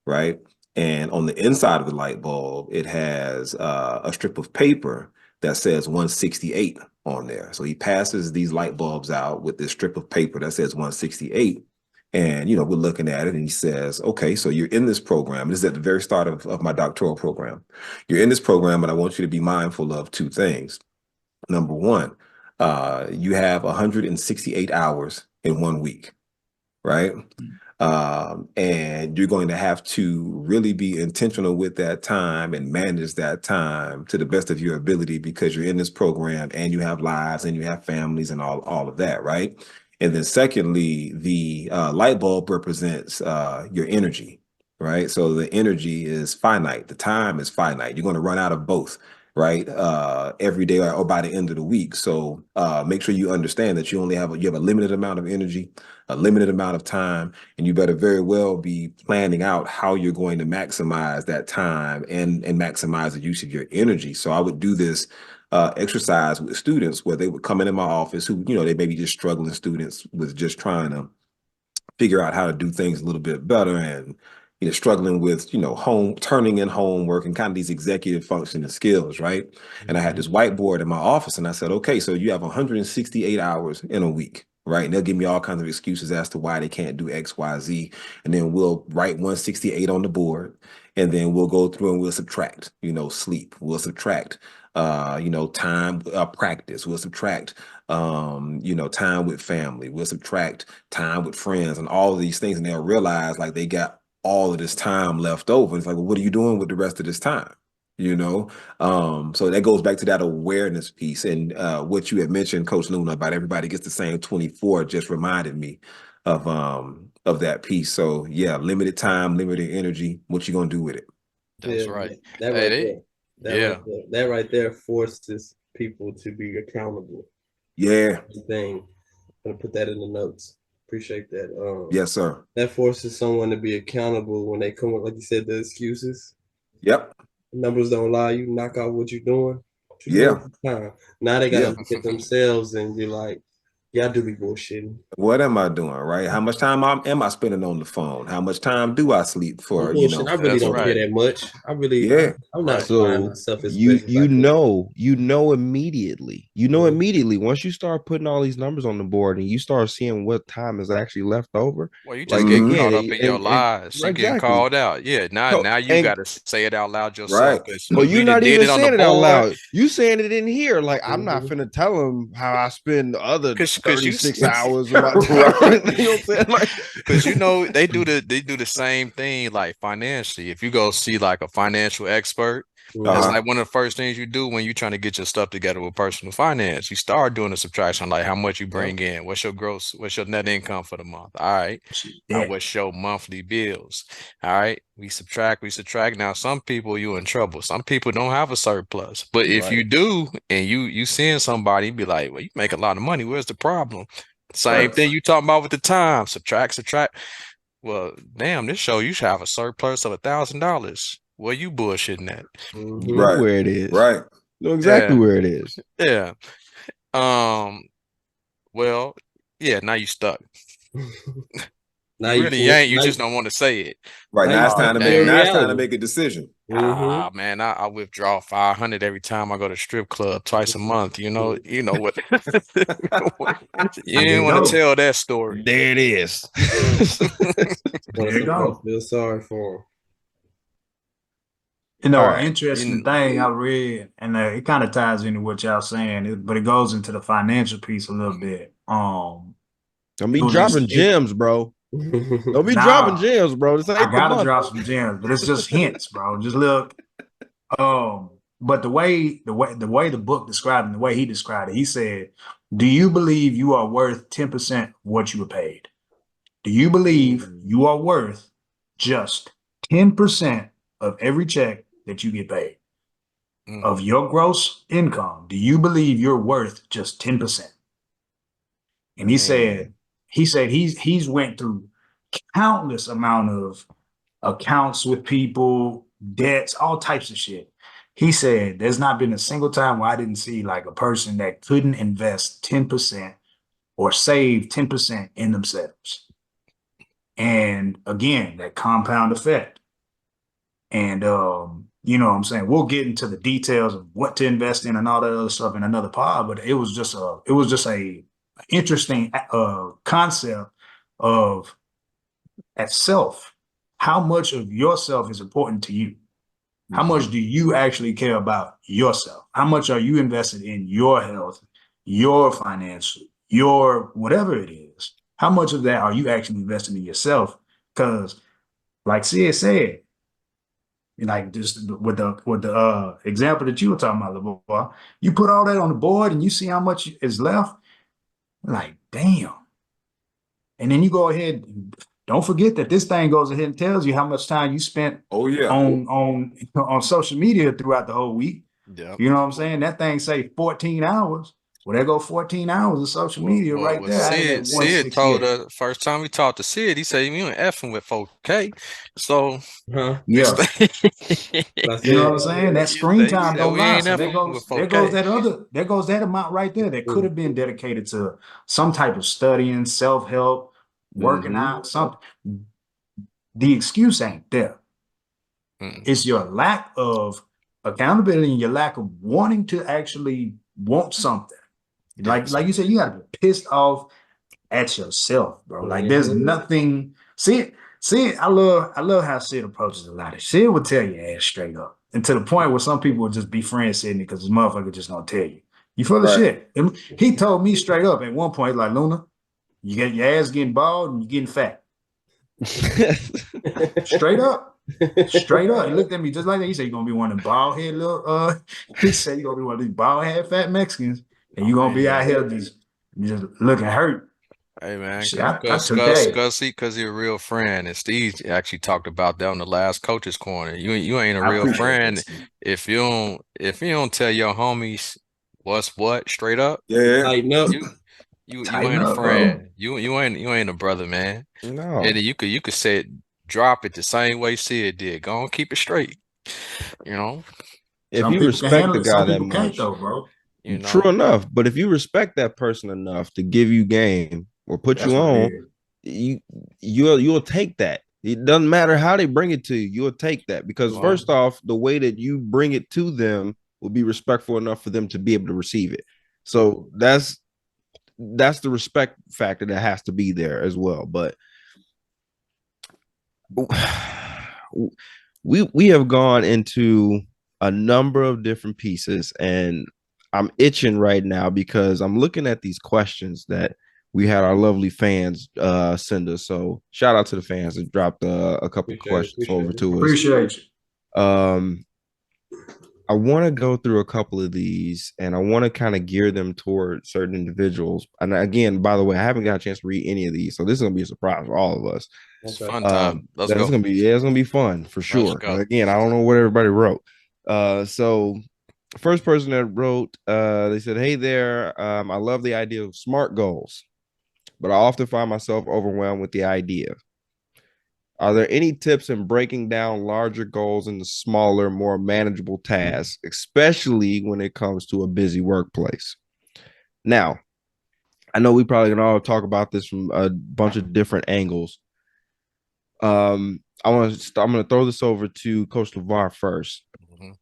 right? And on the inside of the light bulb, it has a strip of paper that says 168 on there. So he passes these light bulbs out with this strip of paper that says 168. And, we're looking at it, and he says, okay, so you're in this program. This is at the very start of my doctoral program. You're in this program, and I want you to be mindful of 2 things. Number one, you have 168 hours in 1 week, right? And you're going to have to really be intentional with that time and manage that time to the best of your ability, because you're in this program and you have lives and you have families and all of that, right? And then secondly, the light bulb represents your energy, right? So the energy is finite. The time is finite. You're going to run out of both, right? Every day or by the end of the week. So make sure you understand that you have a limited amount of energy, a limited amount of time, and you better very well be planning out how you're going to maximize that time and maximize the use of your energy. So I would do this exercise with students where they would come into my office who, they may be just struggling students with just trying to figure out how to do things a little bit better, and struggling with turning in homework and kind of these executive functioning skills, right? And I had this whiteboard in my office, and I said, okay, so you have 168 hours in a week, right? And they'll give me all kinds of excuses as to why they can't do X, Y, Z, and then we'll write 168 on the board, and then we'll go through and we'll subtract, sleep, we'll subtract time practice, we'll subtract time with family, we'll subtract time with friends, and all of these things, and they'll realize like they got all of this time left over. It's like, well, what are you doing with the rest of this time? So that goes back to that awareness piece. And what you had mentioned, Coach Luna, about everybody gets the same 24 just reminded me of that piece. So yeah, limited time, limited energy. What you gonna do with it? That's right. That Hey, right there. yeah. That right there forces people to be accountable. Yeah. Thing. I'm gonna put that in the notes. Appreciate that. Yes, sir. That forces someone to be accountable when they come with, like you said, the excuses. Yep. Numbers don't lie. You knock out what you're doing. What you Yeah. doing time. Now they gotta look at themselves and be like, yeah, I do be bullshitting. What am I doing, right? How much time am I spending on the phone? How much time do I sleep for? I really don't care that much. I'm not applying myself as best as I can. Immediately. Immediately once you start putting all these numbers on the board and you start seeing what time is actually left over. Well, you just get caught up in your lies. You getting called out. Yeah. Now you got to say it out loud yourself. Right. But you're not even saying it out loud. You saying it in here. Like, I'm not finna tell them how I spend the other 36 hours of my time. You know what I'm saying? Like, because they do the same thing like financially. If you go see like a financial expert, that's like one of the first things you do when you're trying to get your stuff together with personal finance. You start doing a subtraction, like how much you bring in, what's your net income for the month. All right. What's your monthly bills? All right. We subtract. Now, some people you in trouble. Some people don't have a surplus. But if you do, and you seeing somebody, be like, well, you make a lot of money. Where's the problem? Same thing you talking about with the time. Subtract. Well, damn, this show you should have a surplus of $1,000. Well, you bullshitting that. You know where it is. Right. You know exactly where it is. Yeah. Well, yeah, now you stuck. Now you really ain't. You just don't want to say it. Right. Now it's time to make a decision. Man, I withdraw 500 every time I go to strip club twice a month. You know what? You didn't want to tell that story. There it is. There you go. Feel sorry for him. You know, All an right. interesting thing I read, and it kind of ties into what y'all saying, but it goes into the financial piece a little bit. Don't It be was just dropping gems, bro. Don't be dropping nah. gems, bro. This I ain't the gotta month. drop some gems, but it's just hints, bro. Just look. But the way the book described it, the way he described it, he said, "Do you believe you are worth 10% of what you were paid? Do you believe you are worth just 10% of every check that you get paid of your gross income? Do you believe you're worth just 10%?" And he Man. said, he's went through countless amount of accounts with people, debts, all types of shit. He said, there's not been a single time where I didn't see like a person that couldn't invest 10% or save 10% in themselves. And again, that compound effect. And you know what I'm saying? We'll get into the details of what to invest in and all that other stuff in another pod, but it was just a interesting concept of at self. How much of yourself is important to you? How much do you actually care about yourself? How much are you invested in your health, your financial, your whatever it is? How much of that are you actually investing in yourself? Because, like Sid said, like just with the example that you were talking about, LeVar, you put all that on the board and you see how much is left. Like, damn. And then you go ahead. Don't forget that this thing goes ahead and tells you how much time you spent Oh yeah. on social media throughout the whole week. Yep. You know what I'm saying? That thing say 14 hours. Well, there go 14 hours of social media right there out of that Sid told 168. us first time we talked to Sid, he said you ain't effing with 4K. So Huh? this Yeah. thing, That's You know what I'm it. saying? That he screen said, time don't we lie. ain't So there effing with goes there goes 4K. that amount right there that could have been dedicated to some type of studying, self-help, working out, something. The excuse ain't there. It's your lack of accountability and your lack of wanting to actually want something. Yes. Like you said, you gotta be pissed off at yourself, bro. Like there's Mhm. nothing. I love how Sid approaches a lot of Sid will tell you ass straight up. And to the point where some people will just be friends sitting because this motherfucker just gonna tell you. You full of Right. shit. And he told me straight up at one point, like, Luna, you get your ass getting bald and you getting fat. Straight up. Straight up. He looked at me just like that. He said, you're gonna be one of them bald head little he said you're gonna be one of these bald head fat Mexicans, and you're gonna be out here just looking hurt. Hey man, Shit, I took that. cause he a real friend, and Steve actually talked about that on the last coach's corner. You ain't a I real appreciate friend that. if you don't tell your homies what's what straight up. Yeah. Tighten up. You you Tighten ain't a up, bro. friend. You ain't a brother, man. No. And you could say it, drop it the same way Sid did. Go on, keep it straight. You know, If Some you people can respect handle the it, guy some that people can't much, though, bro. you true know. enough. But if you respect that person enough to give you game or put That's you what it on, is. you you'll take that. It doesn't matter how they bring it to you, you'll take that because Well, first off, the way that you bring it to them will be respectful enough for them to be able to receive it. So that's the respect factor that has to be there as well. But we have gone into a number of different pieces, and I'm itching right now because I'm looking at these questions that we had our lovely fans send us. So shout out to the fans that dropped a couple questions over Appreciate it. to us. Appreciate you. I want to go through a couple of these and I want to kind of gear them toward certain individuals. And again, by the way, I haven't got a chance to read any of these, so this is gonna be a surprise for all of us. it's Okay. fun time. Let's That's go. gonna be it's gonna be fun for Let's sure. go. Again, I don't know what everybody wrote. So first person that wrote, they said, "Hey there, I love the idea of SMART goals, but I often find myself overwhelmed with the idea. Are there any tips in breaking down larger goals into smaller, more manageable tasks, especially when it comes to a busy workplace?" Now, I know we probably can all talk about this from a bunch of different angles. I'm gonna throw this over to Coach LeVar first, Mhm.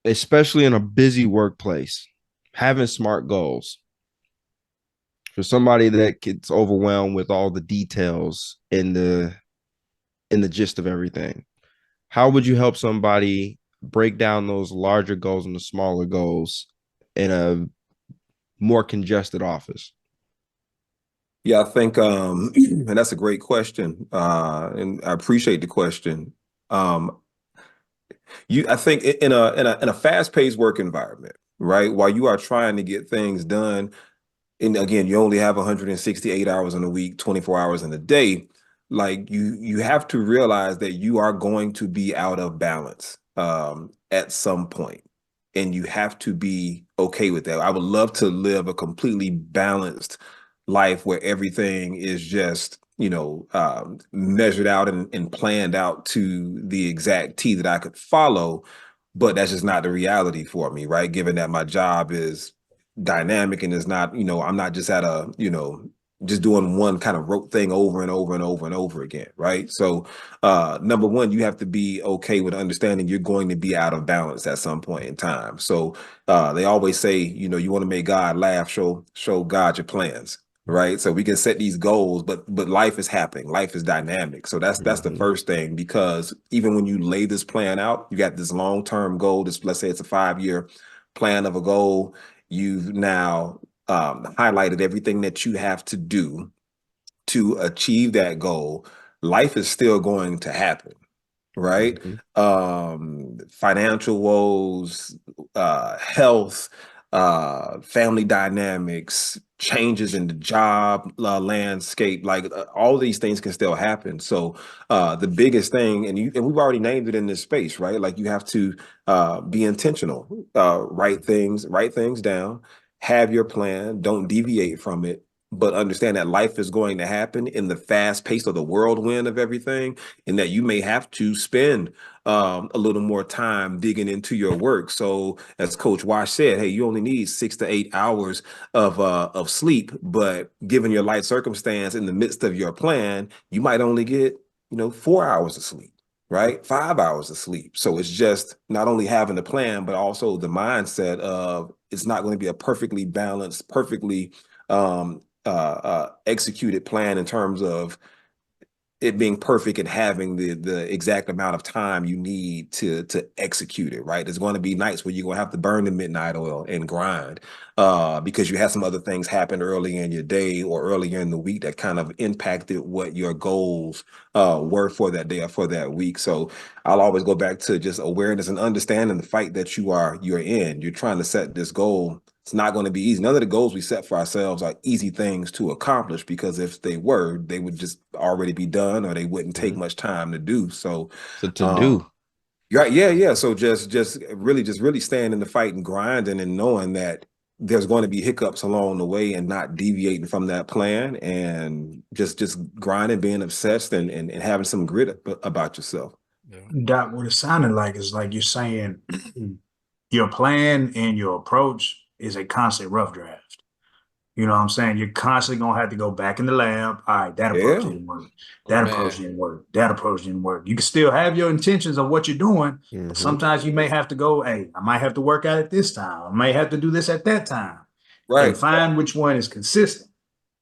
especially in a busy workplace, having SMART goals for somebody that gets overwhelmed with all the details in the gist of everything. how would you help somebody break down those larger goals into smaller goals in a more congested office? Yeah, I think and that's a great question. And I appreciate the question. Um, I think in a fast-paced work environment, right? While you are trying to get things done, and again, you only have 168 hours in a week, 24 hours in a day. Like you have to realize that you are going to be out of balance at some point, and you have to be okay with that. I would love to live a completely balanced life where everything is just measured out and planned out to the exact T that I could follow, but that's just not the reality for me, right? Given that my job is dynamic and it's not, I'm not just at a, just doing one kind of rote thing over and over and over and over again, right? So number one, you have to be okay with understanding you're going to be out of balance at some point in time. So they always say, you want to make God laugh, show God your plans. Right. So we can set these goals, but life is happening. Life is dynamic. So that's the first thing, because even when you lay this plan out, you got this long-term goal. This, let's say it's a 5-year plan of a goal. You've now highlighted everything that you have to do to achieve that goal. Life is still going to happen, right? Mm-hmm. Financial woes, health, family dynamics, changes in the job landscape, like all these things can still happen. So the biggest thing, and we've already named it in this space, right? Like you have to be intentional, write things down, have your plan, don't deviate from it, but understand that life is going to happen in the fast pace of the whirlwind of everything, and that you may have to spend a little more time digging into your work. So as Coach Wash said, hey, you only need 6 to 8 hours of sleep, but given your life circumstance in the midst of your plan, you might only get 4 hours of sleep, right? 5 hours of sleep. So it's just not only having the plan, but also the mindset of it's not going to be a perfectly balanced, perfectly executed plan in terms of it being perfect and having the exact amount of time you need to execute it, right? There's going to be nights where you're going to have to burn the midnight oil and grind because you had some other things happen early in your day or earlier in the week that kind of impacted what your goals were for that day or for that week. So I'll always go back to just awareness and understanding the fight that you're in. You're trying to set this goal. It's not going to be easy. None of the goals we set for ourselves are easy things to accomplish, because if they were, they would just already be done, or they wouldn't take much time to do. So, So to do. yeah. So just really staying in the fight and grinding and knowing that there's going to be hiccups along the way and not deviating from that plan, and just grinding, being obsessed, and having some grit about yourself. Yeah. Doc, what it sounded like is like you're saying your plan and your approach is a constant rough draft. You know what I'm saying? You're constantly gonna have to go back in the lab. All right, that approach Yeah. didn't work. Oh, That approach man. didn't work. That approach didn't work. You can still have your intentions of what you're doing, but Mm-hmm. sometimes you may have to go, hey, I might have to work at it this time. I may have to do this at that time, and Right. find which one is consistent.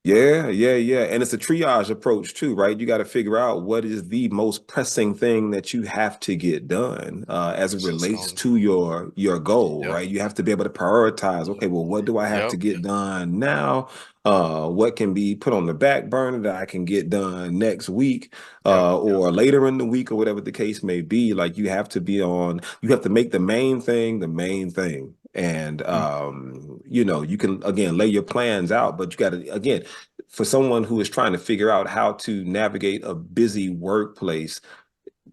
Yeah. And it's a triage approach too, right? You got to figure out what is the most pressing thing that you have to get done as it It's just relates gonna, to your goal, yep, right? You have to be able to prioritize. Okay, well, what do I have to yep, get done now? What can be put on the back burner that I can get done next week yep. or later in the week, or whatever the case may be. Like you have to make the main thing the main thing. And you can again lay your plans out, but you got to again, for someone who is trying to figure out how to navigate a busy workplace,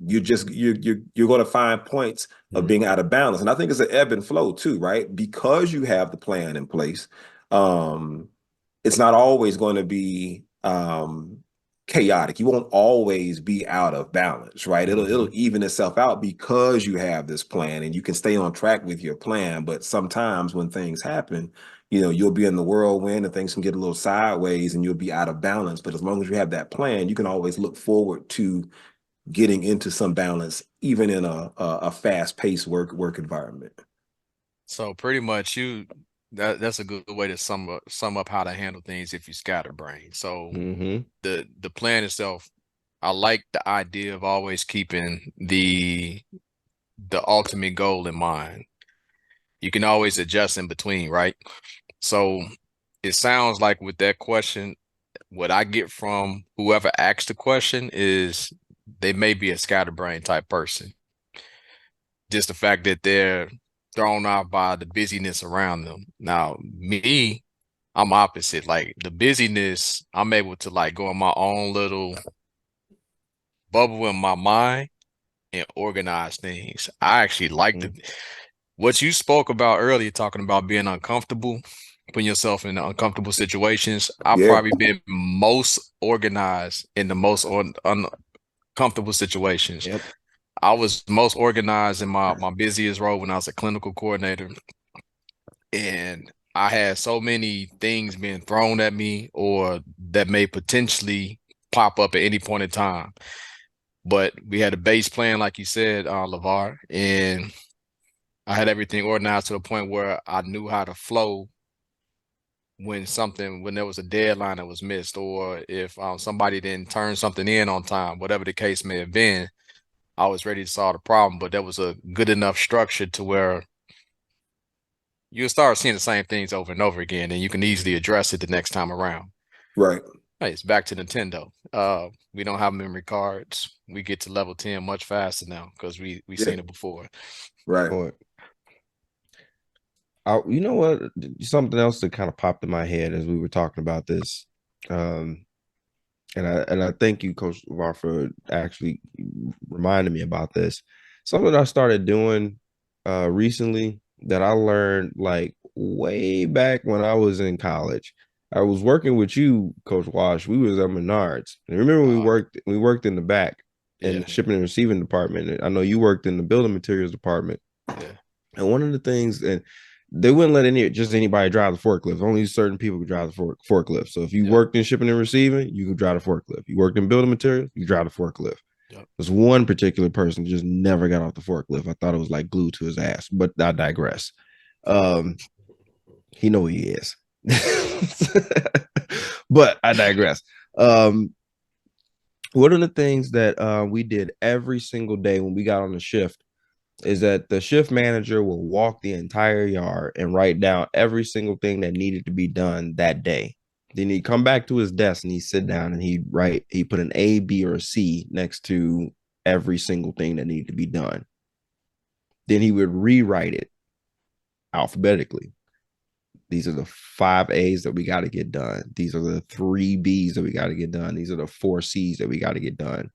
you're going to find points of being out of balance. And I think it's an ebb and flow too, right? Because you have the plan in place. Um, it's not always going to be chaotic. You won't always be out of balance, right? It'll even itself out because you have this plan and you can stay on track with your plan. But sometimes when things happen, you'll be in the whirlwind and things can get a little sideways and you'll be out of balance. But as long as you have that plan, you can always look forward to getting into some balance, even in a fast-paced work environment. So pretty much that's a good way to sum up how to handle things if you scatterbrain. So Mm-hmm. the plan itself, I like the idea of always keeping the ultimate goal in mind. You can always adjust in between, right? So it sounds like with that question, what I get from whoever asked the question is they may be a scatterbrain type person. Just the fact that they're thrown off by the busyness around them. Now, me, I'm opposite. Like the busyness, I'm able to like go in my own little bubble in my mind and organize things. I actually like what you spoke about earlier, talking about being uncomfortable, putting yourself in uncomfortable situations. I've Yeah. probably been most organized in the most uncomfortable situations. Yep. I was most organized in my busiest role when I was a clinical coordinator. And I had so many things being thrown at me or that may potentially pop up at any point in time. But we had a base plan, like you said, LeVar, and I had everything organized to the point where I knew how to flow when there was a deadline that was missed, or if somebody didn't turn something in on time, whatever the case may have been, I was ready to solve the problem. But there was a good enough structure to where you'll start seeing the same things over and over again, and you can easily address it the next time around. Right. Hey, it's back to Nintendo. We don't have memory cards. We get to level 10 much faster now because we seen it before. Right. You know what? Something else that kind of popped in my head as we were talking about this, and I thank you, Coach LeVar, for actually reminding me about this. Something I started doing recently that I learned like way back when I was in college. I was working with you, Coach Wash. We was at Menards. And remember we worked in the back in the shipping and receiving department. I know you worked in the building materials department. Yeah. And one of the things, and they wouldn't let anybody drive the forklift. Only certain people could drive the forklift. So if you worked in shipping and receiving, you could drive the forklift. You worked in building materials, you drive the forklift. There's one particular person just never got off the forklift. I thought it was like glued to his ass, but I digress. He know who he is. But I digress. One of the things that we did every single day when we got on the shift is that the shift manager will walk the entire yard and write down every single thing that needed to be done that day. Then he'd come back to his desk and he'd sit down and he'd put an A, B, or a C next to every single thing that needed to be done. Then he would rewrite it alphabetically. These are the 5 A's that we got to get done. These are the 3 B's that we got to get done. These are the 4 C's that we got to get done.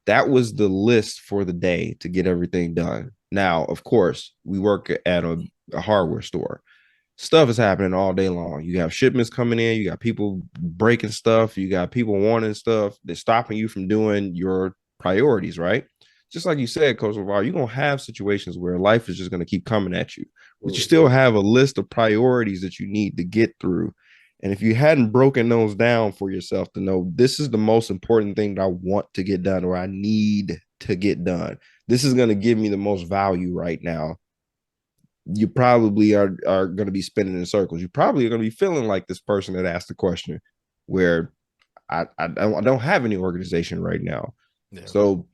That was the list for the day to get everything done. Now, of course, we work at a hardware store. Stuff is happening all day long. You have shipments coming in. You got people breaking stuff. You got people wanting stuff that's stopping you from doing your priorities, right? Just like you said, Coach LeVar, you're going to have situations where life is just going to keep coming at you. But you still have a list of priorities that you need to get through. And if you hadn't broken those down for yourself to know this is the most important thing that I want to get done or I need to get done, this is going to give me the most value right now, you probably are going to be spinning in circles. You probably are going to be feeling like this person that asked the question where I don't have any organization right now. Yeah. So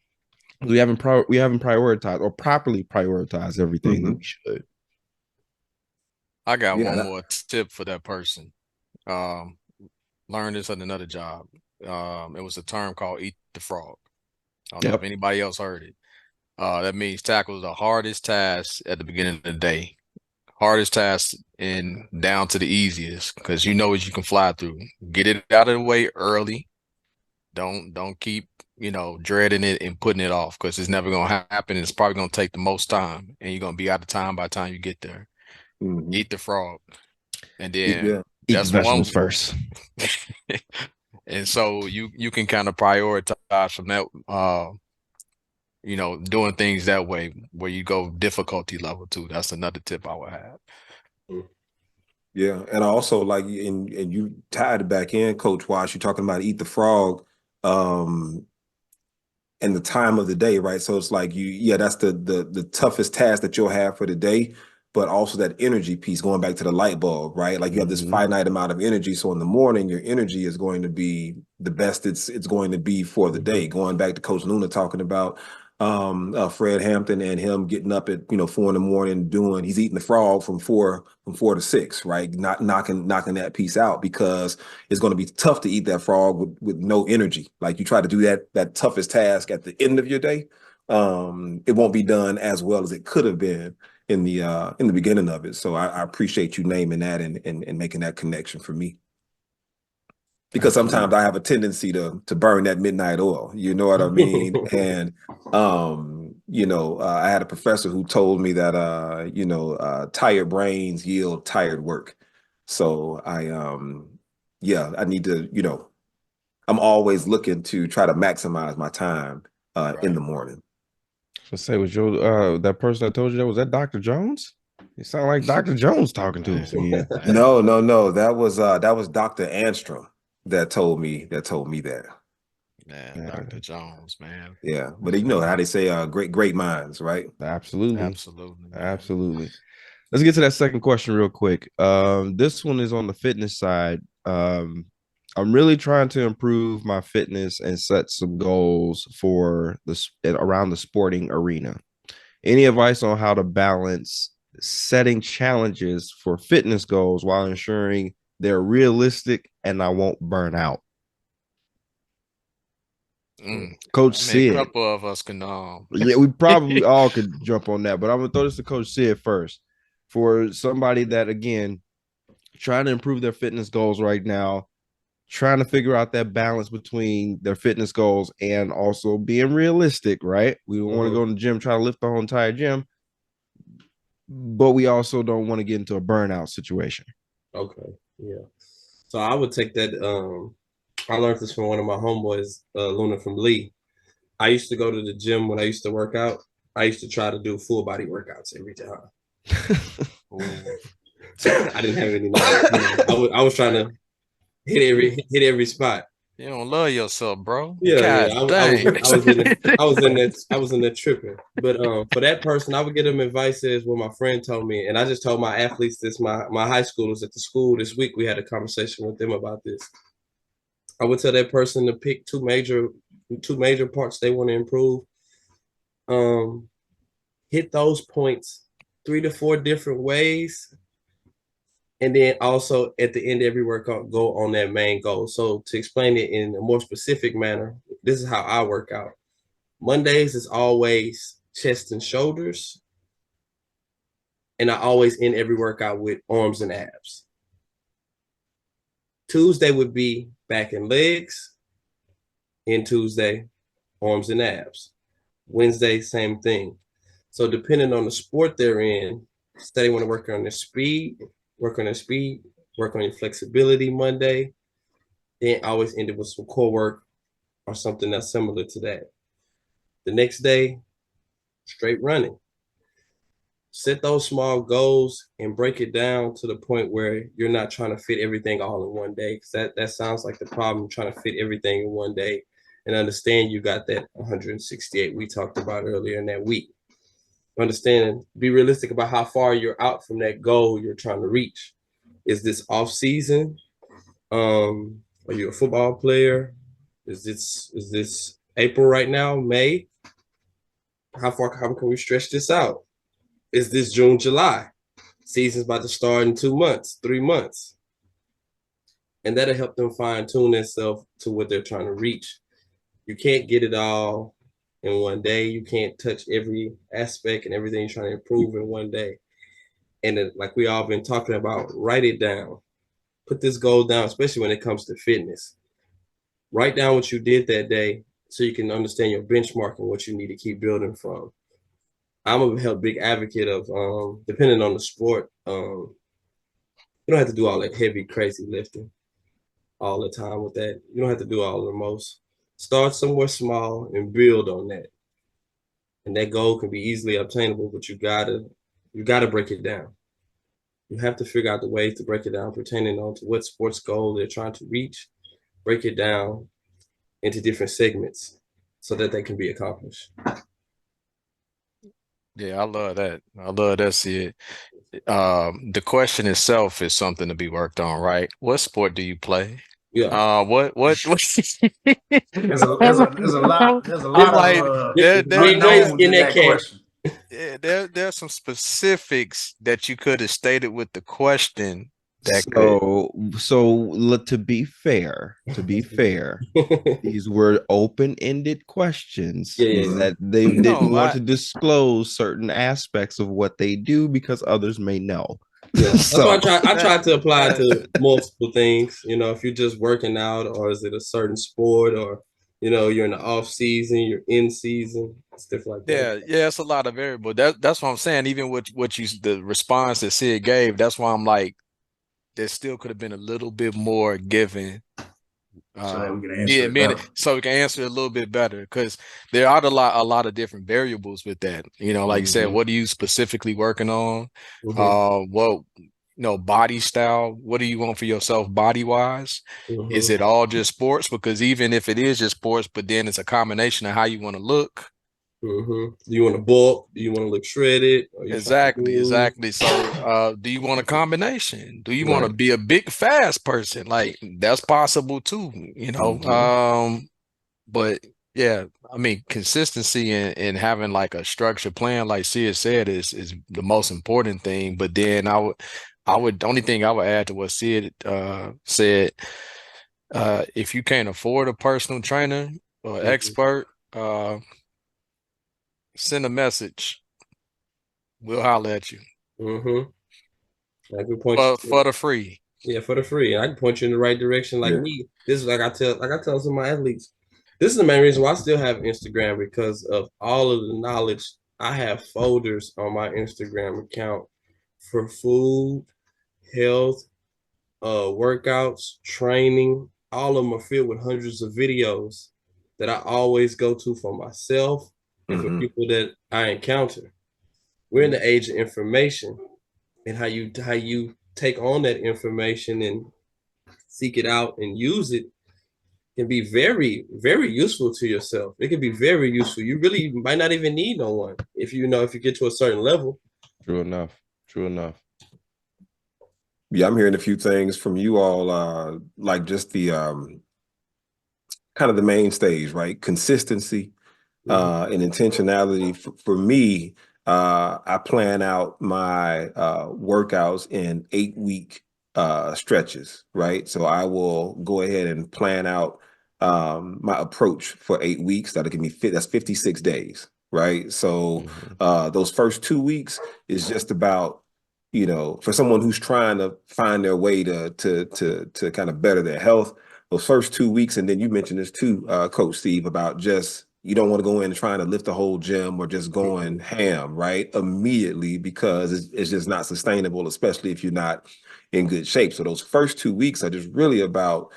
we haven't prioritized or properly prioritized everything that we should. I got one more tip for that person. Learned this at another job. It was a term called eat the frog. I don't know if anybody else heard it. That means tackle the hardest task at the beginning of the day. Hardest task and down to the easiest, because you know what you can fly through. Get it out of the way early. Don't keep, dreading it and putting it off, because it's never gonna happen. It's probably gonna take the most time, and you're gonna be out of time by the time you get there. Eat the frog. And then eat the vegetables first. And so you can kind of prioritize from that, doing things that way where you go difficulty level too. That's another tip I would have. Yeah. And I also like, and you tied it back in, Coach Wash, you're talking about eat the frog and the time of the day, right? So it's like that's the toughest task that you'll have for the day. but also that energy piece, going back to the light bulb, right? Like you have this finite amount of energy. So in the morning, your energy is going to be the best it's going to be for the day. Going back to Coach Luna talking about Fred Hampton and him getting up at 4 a.m. he's eating the frog from four to 6, right? Not knocking that piece out, because it's going to be tough to eat that frog with no energy. Like you try to do that toughest task at the end of your day, it won't be done as well as it could have been in the beginning of it. So I appreciate you naming that and making that connection for me. Because sometimes I have a tendency to burn that midnight oil, you know what I mean? And I had a professor who told me that tired brains yield tired work. So I need to, I'm always looking to try to maximize my time in the morning. So say, was your that person that told you that, was that Dr. Jones? You sound like Dr. Jones talking to us again. No. That was Dr. Anstrom that told me that. Man, Dr. Jones, man. Yeah, but you know how they say great minds, right? Absolutely. Absolutely. Man. Absolutely. Let's get to that second question real quick. This one is on the fitness side. I'm really trying to improve my fitness and set some goals for around the sporting arena. Any advice on how to balance setting challenges for fitness goals while ensuring they're realistic and I won't burn out? Coach Sid. A couple of us can yeah, we probably all could jump on that, but I'm gonna throw this to Coach Sid first. For somebody that, again, trying to improve their fitness goals right now, trying to figure out that balance between their fitness goals and also being realistic, right? We don't want to go in the gym, try to lift the whole entire gym, but we also don't want to get into a burnout situation. Okay, yeah. So I would take that. I learned this from one of my homeboys, Luna from Lee. I used to go to the gym when I used to work out. I used to try to do full body workouts every time. I didn't have any knowledge. I was trying to hit every spot. You don't love yourself, bro. Yeah. I was in that tripping. But for that person, I would give them advice as what my friend told me, and I just told my athletes this. My high schoolers at the school this week, we had a conversation with them about this. I would tell that person to pick two major parts they want to improve. Hit those points 3 to 4 different ways. And then also at the end of every workout, go on that main goal. So to explain it in a more specific manner, this is how I work out. Mondays is always chest and shoulders. And I always end every workout with arms and abs. Tuesday would be back and legs. And Tuesday, arms and abs. Wednesday, same thing. So depending on the sport they're in, say they want to work on their speed, work on your flexibility Monday, then always end it with some core work or something that's similar to that. The next day, straight running. Set those small goals and break it down to the point where you're not trying to fit everything all in one day. Because that sounds like the problem, trying to fit everything in one day. And understand you got that 168 we talked about earlier in that week. Understand, be realistic about how far you're out from that goal you're trying to reach. Is this off season? Are you a football player? Is this April right now, May? How can we stretch this out? Is this June, July? Season's about to start in 2 months, 3 months. And that'll help them fine tune themselves to what they're trying to reach. You can't get it all in one day. You can't touch every aspect and everything you're trying to improve in one day. And like we all been talking about, write it down. Put this goal down, especially when it comes to fitness. Write down what you did that day so you can understand your benchmark and what you need to keep building from. I'm a big advocate of, depending on the sport, you don't have to do all that heavy, crazy lifting all the time with that. You don't have to do all the most. Start somewhere small and build on that. And that goal can be easily obtainable, but you gotta break it down. You have to figure out the ways to break it down, pertaining on to what sports goal they're trying to reach. Break it down into different segments so that they can be accomplished. Yeah, I love that. I love that, Sid. the question itself is something to be worked on, right? What sport do you play? Yeah. What There's a I'm lot of like We know he's unknowns getting in that that cash. question. there's some specifics that you could have stated with the question that could. To be fair, these were open-ended questions Yeah, yeah, Mhm. that they didn't No, want to disclose certain aspects of what they do because others may know. yeah. That's why So I that, try to apply that to multiple things. You know, if you're just working out, or is it a certain sport, or you're in the off season, you're in season, stuff like that. yeah, it's a lot of variable. That's what I'm saying. Even with what you the response that Sid gave, that's why I'm like, there still could have been a little bit more given. So that we can Yeah, answer it minute, better. so we can answer it a little bit better because there are a lot of different variables with that. Like you said, Mhm. what are you specifically working on? Mm-hmm. What body style? What do you want for yourself body wise? Is Mm-hmm. it all just sports? Because even if it is just sports, but then it's a combination of how you want to look. Mm-hmm. Do you want to bulk? Do you want to look shredded? Are you trying to Exactly, move? exactly. So, do you want a combination? Do you want to Right. be a big fast person? Like that's possible too, Mhm. But yeah, I mean, consistency and having like a structured plan, like Sia said, is the most important thing. But then the only thing I would add to what Sia said, if you can't afford a personal trainer or Mm-hmm. expert, send a message. We'll holler at you Mm-hmm. I can point for you. the free. Yeah, for the free. And I can point you in the right direction. Like Yeah. me, this is like I tell some of my athletes. This is the main reason why I still have Instagram, because of all of the knowledge. I have folders on my Instagram account for food, health, workouts, training. All of them are filled with hundreds of videos that I always go to for myself and for Mhm. people that I encounter. We're in the age of information, and how you take on that information and seek it out and use it can be very, very useful to yourself. It can be very useful. You really might not even need no one if you get to a certain level. true enough. True enough. Yeah, I'm hearing a few things from you all, like just the kind of the mainstays, right? Consistency, Mm-hmm. and intentionality. For me, I plan out my workouts in 8 week stretches, right? So I will go ahead and plan out my approach for 8 weeks. That'll give me that's 56 days, right? So Mhm. those first 2 weeks is just about, for someone who's trying to find their way to kind of better their health, those first 2 weeks. And then you mentioned this too, Coach Steve, about just you don't want to go in and trying to lift the whole gym or just going ham, right? Immediately, because it's just not sustainable, especially if you're not in good shape. So those first 2 weeks are just really about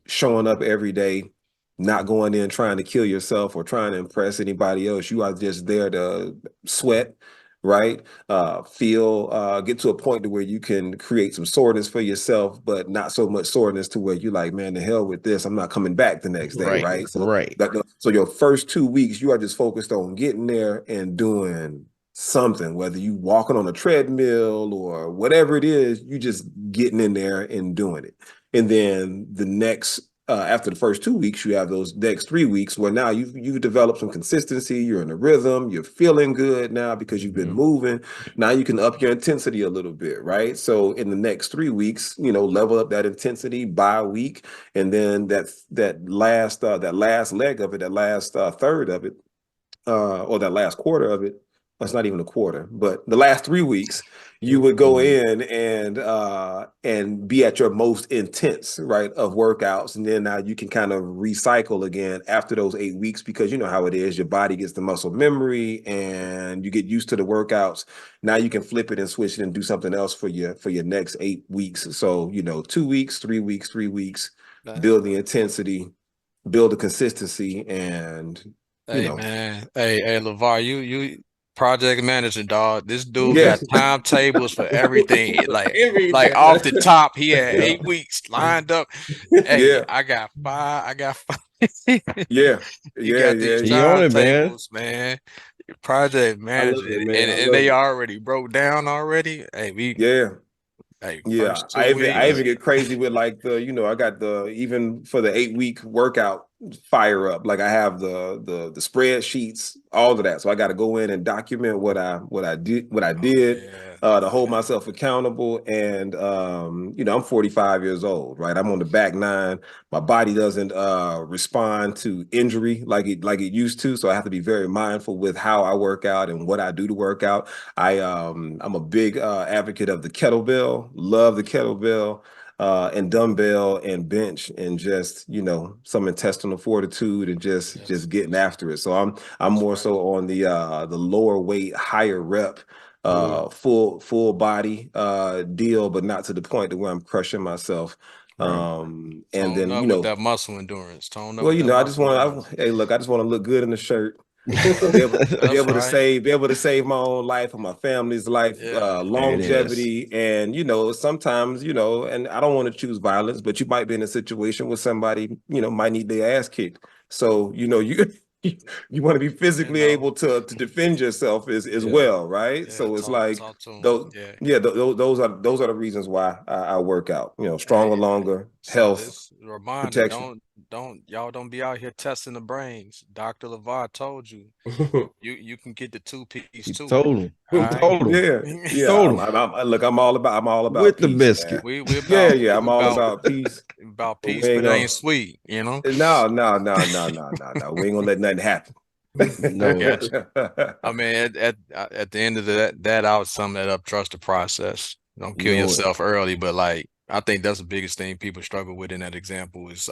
showing up every day, not going in trying to kill yourself or trying to impress anybody else. You are just there to sweat, right? Get to a point to where you can create some soreness for yourself, but not so much soreness to where you're like, man, the hell with this. I'm not coming back the next day, Right. right? So Right. so your first 2 weeks, you are just focused on getting there and doing something, whether you walking on a treadmill or whatever it is, you just getting in there and doing it. And then the next after the first 2 weeks, you have those next 3 weeks where now you've developed some consistency. You're in a rhythm. You're feeling good now because you've been Mhm. moving. Now you can up your intensity a little bit, right? So in the next 3 weeks, level up that intensity by week, and then that last leg of it, that last third of it, or that last quarter of it. That's not even a quarter, but the last 3 weeks, you would go Mhm. in and be at your most intense, right, of workouts, and then now you can kind of recycle again after those 8 weeks, because you know how it is. Your body gets the muscle memory, and you get used to the workouts. Now you can flip it and switch it and do something else for your next 8 weeks. So 2 weeks, 3 weeks, 3 weeks, Uh, build the intensity, build the consistency, and you Hey know. man, hey LeVar, you project manager, dog. This dude Yeah, got timetables for everything. Like Everything. off the top, he had yeah, 8 weeks lined up. Hey, yeah, I got five. I got five. yeah, You yeah, got yeah, these He on it, man. timetables, man. project I love manager, it, man. I and love they it. already broke down already. Yeah. Hey, Yeah, first I 2 even I weeks. even get crazy with like I got the even for the 8 week workout fire up. Like I have the spreadsheets, all of that. So I got to go in and document Oh what I did yeah, to hold yeah, myself accountable. And I'm 45 years old, right? I'm on the back nine. My body doesn't respond to injury like it used to. So I have to be very mindful with how I work out and what I do to work out. I'm a big advocate of the kettlebell. Love the kettlebell and dumbbell and bench and just some intestinal fortitude and just getting that's, after it. So I'm that's more right. so on the lower weight, higher rep, Mm. full body deal, but not to the point to where I'm crushing myself. Right. And Tone then up with that muscle endurance. Tone up well, with that I just muscle want endurance. hey, look, I just want to look good in the shirt. Be That's able to right. save my own life and my family's life, Yeah, There it is. longevity, and sometimes and I don't want to choose violence, but you might be in a situation where somebody might need their ass kicked. So you you want to be you physically know. able to defend yourself as Yeah. well, right? Yeah, So it's talk like talk to him. those Yeah. yeah, those are the reasons why I work out. Stronger, Hey, longer, so health, this reminder, protection. don't y'all don't be out here testing the brains. Dr. LeVar told you you can get the two-piece He too. told him. All He right. told him. Yeah, He yeah. told him Look, I'm all about with the peace, man. biscuit. We Yeah, about yeah. I'm all about about peace, about but peace, we ain't but it gonna. ain't sweet, you know? No, no, no, no, no, no, no. We ain't gonna let nothing happen. I No, got you. I mean, at the end of that I would sum that up. Trust the process. Don't kill no. yourself early. But like, I think that's the biggest thing people struggle with in that example is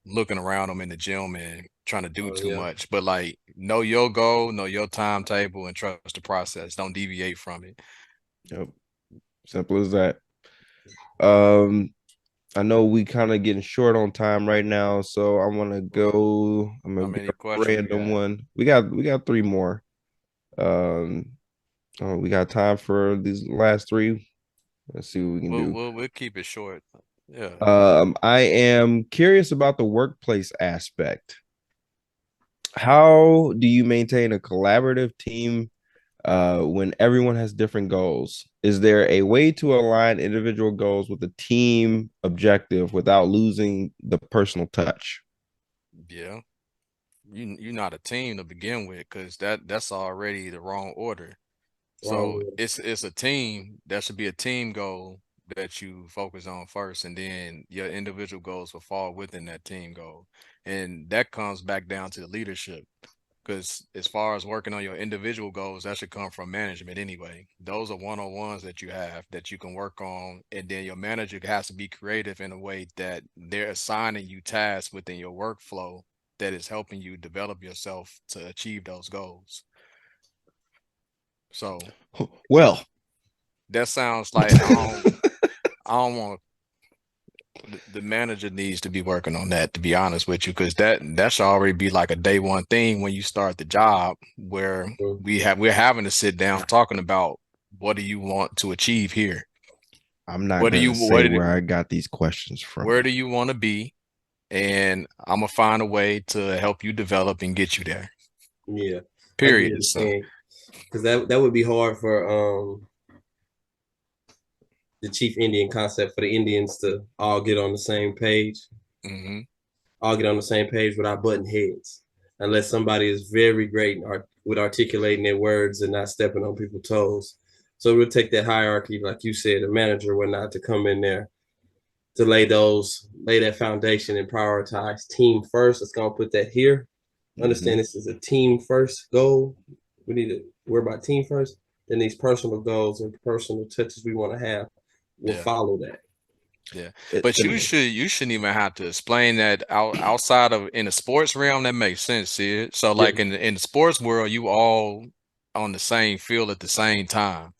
looking around them in the gym and trying to do Oh too yeah. much. But like, know your goal, know your timetable, and trust the process. Don't deviate from it. Yep. Simple as that. Um, I know we kind of getting short on time right now, so I want to go. I'm How gonna get many a questions we random got? one. We got three more. Um, we got time for these last three. Let's see what we can do. We'll keep it short. Yeah. I am curious about the workplace aspect. How do you maintain a collaborative team when everyone has different goals? Is there a way to align individual goals with a team objective without losing the personal touch? Yeah. You're not a team to begin with, because that's already the wrong order. So Wrong. it's a team. That should be a team goal that you focus on first, and then your individual goals will fall within that team goal. And that comes back down to the leadership. Because as far as working on your individual goals, that should come from management anyway. Those are one-on-ones that you have that you can work on. And then your manager has to be creative in a way that they're assigning you tasks within your workflow that is helping you develop yourself to achieve those goals. So Well, that sounds like I don't want the manager needs to be working on that, to be honest with you, because that should already be like a day one thing when you start the job, where Mm. we're having to sit down talking about what do you want to achieve here? I'm not What do going you to say where I got these questions where from. do you want to be? And I'm gonna find a way to help you develop and get you there. Yeah. I get what Period. you're So, saying. Because that would be hard for the chief Indian concept for the Indians to all get on the same page, mhm. all get on the same page without butting heads, unless somebody is very great with articulating their words and not stepping on people's toes. So we'll take that hierarchy, like you said, a manager or whatnot, to come in there to lay that foundation and prioritize team first. Let's go and put that here. Understand this is a team first goal. We need to worry about team first. Then these personal goals and personal touches we want to have will Yeah. follow that. Yeah, It, but you shouldn't even have to explain that outside of in the sports realm. That makes sense, Sid. So Yeah, like in the sports world, you all on the same field at the same time.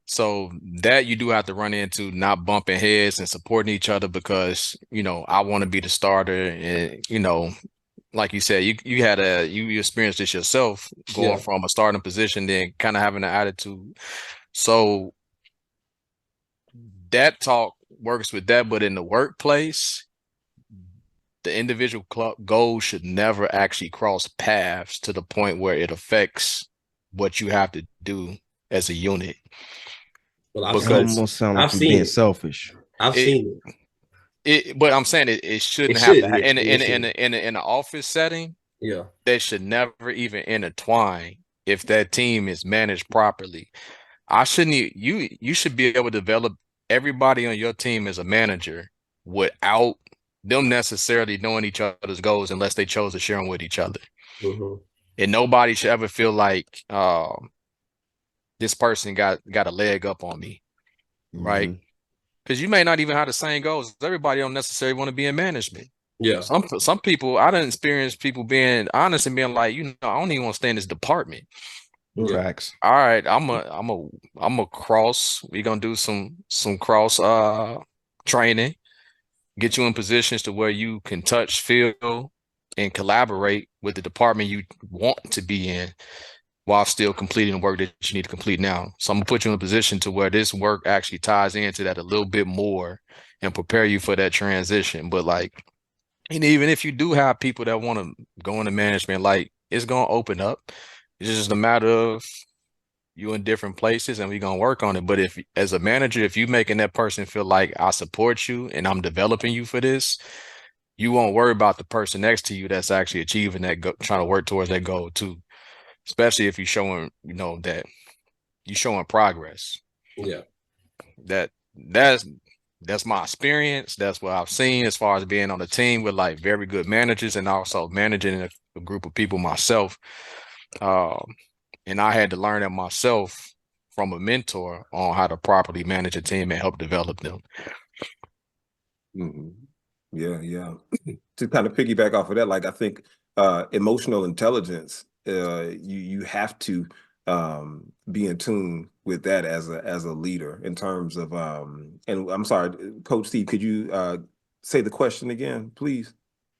So that you do have to run into not bumping heads and supporting each other, because I want to be the starter, and like you said, you experienced this yourself, going yeah, from a starting position, then kind of having an attitude. So that talk works with that, but in the workplace, the individual club goals should never actually cross paths to the point where it affects what you have to do as a unit. Well, I've It seen Because almost sounds I've like you're being seen it. selfish. I've it, seen but I'm saying it it. shouldn't It have to shouldn't. in an office setting. Yeah. They should never even intertwine if that team is managed properly. I shouldn't you should be able to develop everybody on your team as a manager without them necessarily knowing each other's goals unless they chose to share them with each other. Mm-hmm. And nobody should ever feel like this person got a leg up on me, right? Mhm. Because you may not even have the same goals. Everybody don't necessarily want to be in management. Yeah. Some people, I didn't experience people being honest and being like, I don't even want to stay in this department. Yeah. Facts. All right, I'm a cross. We're gonna do some cross training, get you in positions to where you can touch, feel, and collaborate with the department you want to be in while still completing the work that you need to complete now. So I'm gonna put you in a position to where this work actually ties into that a little bit more and prepare you for that transition. But like, and even if you do have people that want to go into management, like it's gonna open up. It's just a matter of you in different places and we're gonna work on it. But if as a manager, if you making that person feel like I support you and I'm developing you for this, you won't worry about the person next to you that's actually achieving that trying to work towards that goal too. Especially if you're showing, that you're showing progress. Yeah. That's my experience. That's what I've seen as far as being on a team with like very good managers and also managing a group of people myself. And I had to learn that myself from a mentor on how to properly manage a team and help develop them. Mhm. Yeah, yeah. To kind of piggyback off of that, like I think emotional intelligence, you have to be in tune with that as a leader in terms of and I'm sorry, Coach Steve, could you say the question again, please?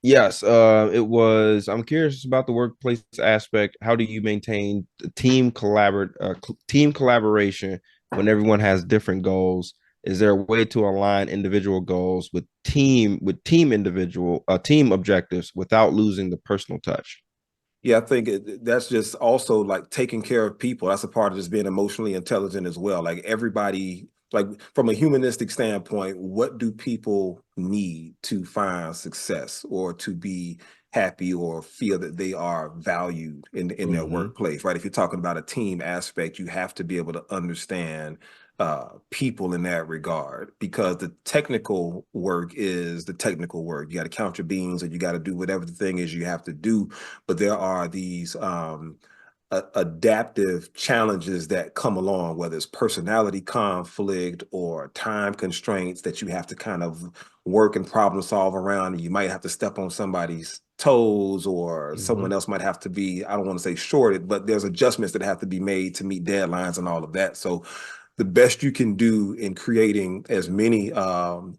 Yes, it was. I'm curious about the workplace aspect. How do you maintain the team collaboration when everyone has different goals? Is there a way to align individual goals with team objectives without losing the personal touch? Yeah, I think that's just also like taking care of people. That's a part of just being emotionally intelligent as well. Like everybody, like from a humanistic standpoint, what do people need to find success or to be happy or feel that they are valued in their Mm-hmm. workplace, right? If you're talking about a team aspect, you have to be able to understand people in that regard because the technical work is the technical work. You got to count your beans and you got to do whatever the thing is you have to do, but there are these adaptive challenges that come along, whether it's personality conflict or time constraints that you have to kind of work and problem solve around. And you might have to step on somebody's toes or someone else might have to be, I don't want to say shorted, but there's adjustments that have to be made to meet deadlines and all of that. So the best you can do in creating as many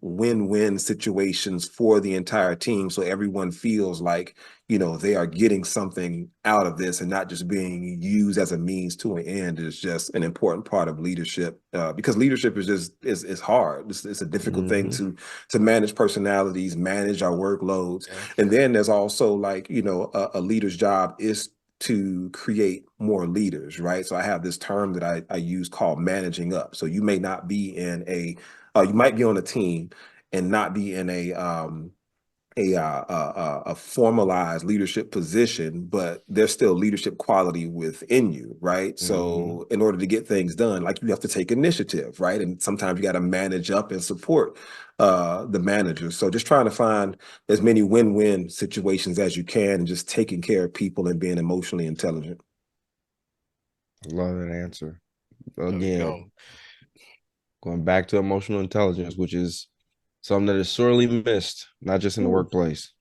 win-win situations for the entire team so everyone feels like they are getting something out of this and not just being used as a means to an end is just an important part of leadership because leadership is hard. It's a difficult thing to manage personalities, manage our workloads. Yeah. And then there's also like a leader's job is to create more leaders, right? So I have this term that I use called managing up. So you may not be in you might be on a team and not be in a formalized leadership position, but there's still leadership quality within you, right? So in order to get things done, like you have to take initiative, right? And sometimes you got to manage up and support the managers. So just trying to find as many win-win situations as you can and just taking care of people and being emotionally intelligent. Love that answer. There we Again, go. going back to emotional intelligence, which is something that is sorely missed, not just in the workplace,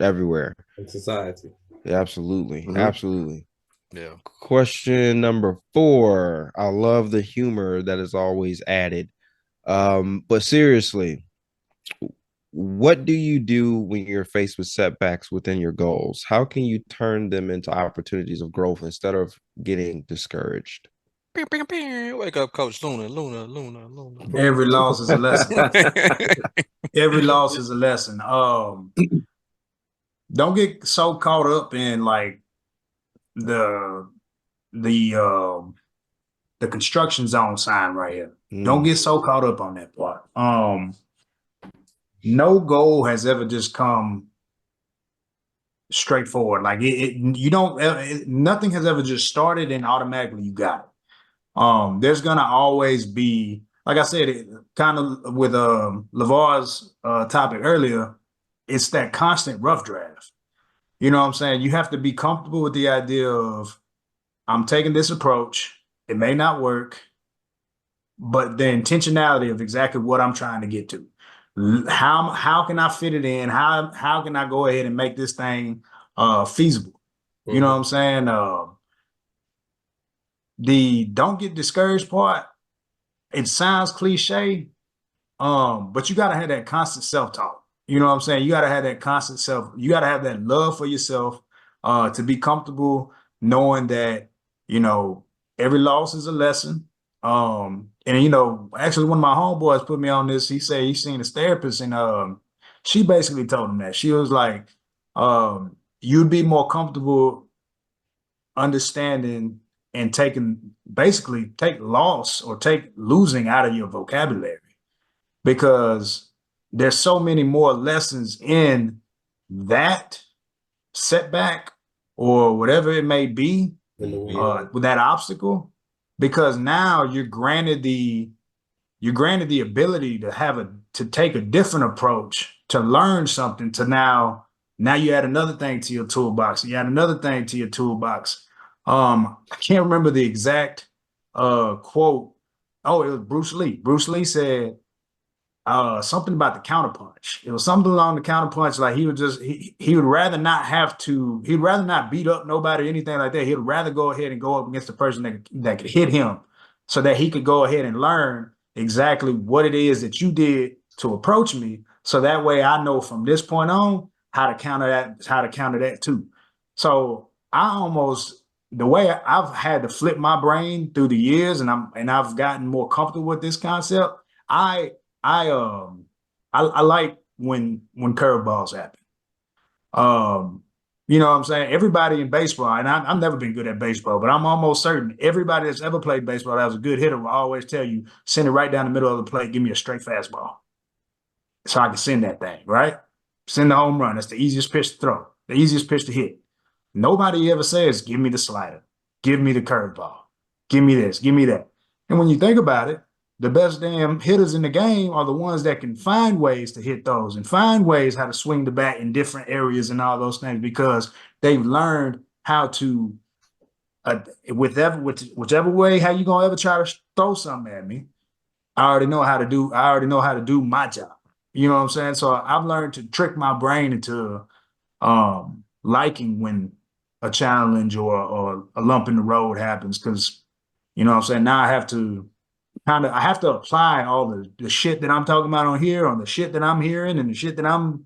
everywhere. In society. Yeah, absolutely. Absolutely. Yeah. Question number 4. I love the humor that is always added. But seriously, what do you do when you're faced with setbacks within your goals? How can you turn them into opportunities of growth instead of getting discouraged? Wake up, Coach Luna, Luna, Luna, Luna. Every loss is a lesson. Every loss is a lesson. Don't get so caught up in like the the construction zone sign right here. Don't Mm. get so caught up on that part. No goal has ever just come straightforward. Like you don't. Nothing has ever just started and automatically you got it. There's gonna always be, like I said, kind of with LeVar's topic earlier. It's that constant rough draft. You know what I'm saying? You have to be comfortable with the idea of I'm taking this approach. It may not work, but the intentionality of exactly what I'm trying to get to. How can I fit it in? How can I go ahead and make this thing feasible? You know what I'm saying? The don't get discouraged part, it sounds cliche, but you gotta have that constant self-talk. You know what I'm saying? You gotta have that constant you gotta have that love for yourself, to be comfortable knowing that, you know, every loss is a lesson. And you know, actually one of my homeboys put me on this. He said he's seen a therapist and she basically told him that. She was like, you'd be more comfortable understanding and basically take loss or take losing out of your vocabulary because there's so many more lessons in that setback or whatever it may be, with that obstacle, because now you're granted the ability to to take a different approach to learn something. To now you add another thing to your toolbox. You add another thing to your toolbox. I can't remember the exact quote. Oh, it was Bruce Lee. Bruce Lee said something about the counterpunch. It was something along the counterpunch, like he would rather not he'd rather not beat up nobody or anything like that. He'd rather go ahead and go up against the person that could hit him so that he could go ahead and learn exactly what it is that you did to approach me. So that way I know from this point on how to counter that too. So the way I've had to flip my brain through the years and I've gotten more comfortable with this concept. I I I like when curveballs happen. Um, you know what I'm saying? Everybody in baseball, and I've never been good at baseball, but I'm almost certain everybody that's ever played baseball that was a good hitter will always tell you, send it right down the middle of the plate, give me a straight fastball. So I can send that thing, right? Send the home run. That's the easiest pitch to throw, the easiest pitch to hit. Nobody ever says, give me the slider, give me the curveball, give me this, give me that. And when you think about it, the best damn hitters in the game are the ones that can find ways to hit those and find ways how to swing the bat in different areas and all those things because they've learned how to, whichever way, how you gonna ever try to throw something at me, I already know how to do my job. You know what I'm saying? So I've learned to trick my brain into liking when a challenge or a lump in the road happens because you know what I'm saying, now I have to apply all the shit that I'm talking about on here, on the shit that I'm hearing and the shit that I'm,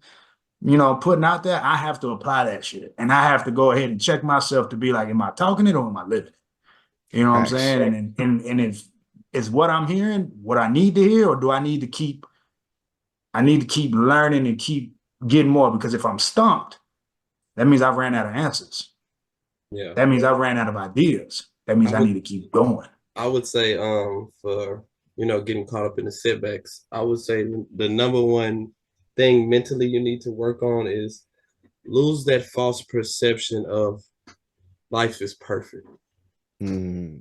putting out there. I have to apply that shit. And I have to go ahead and check myself to be like, am I talking it or am I living it? You know what I'm Facts. saying? And if is what I'm hearing what I need to hear, or do I need to keep learning and keep getting more? Because if I'm stumped, that means I've ran out of answers. Yeah. That means I've ran out of ideas. That means I need to keep going. I would say for getting caught up in the setbacks, I would say the number one thing mentally you need to work on is lose that false perception of life is perfect. Mm.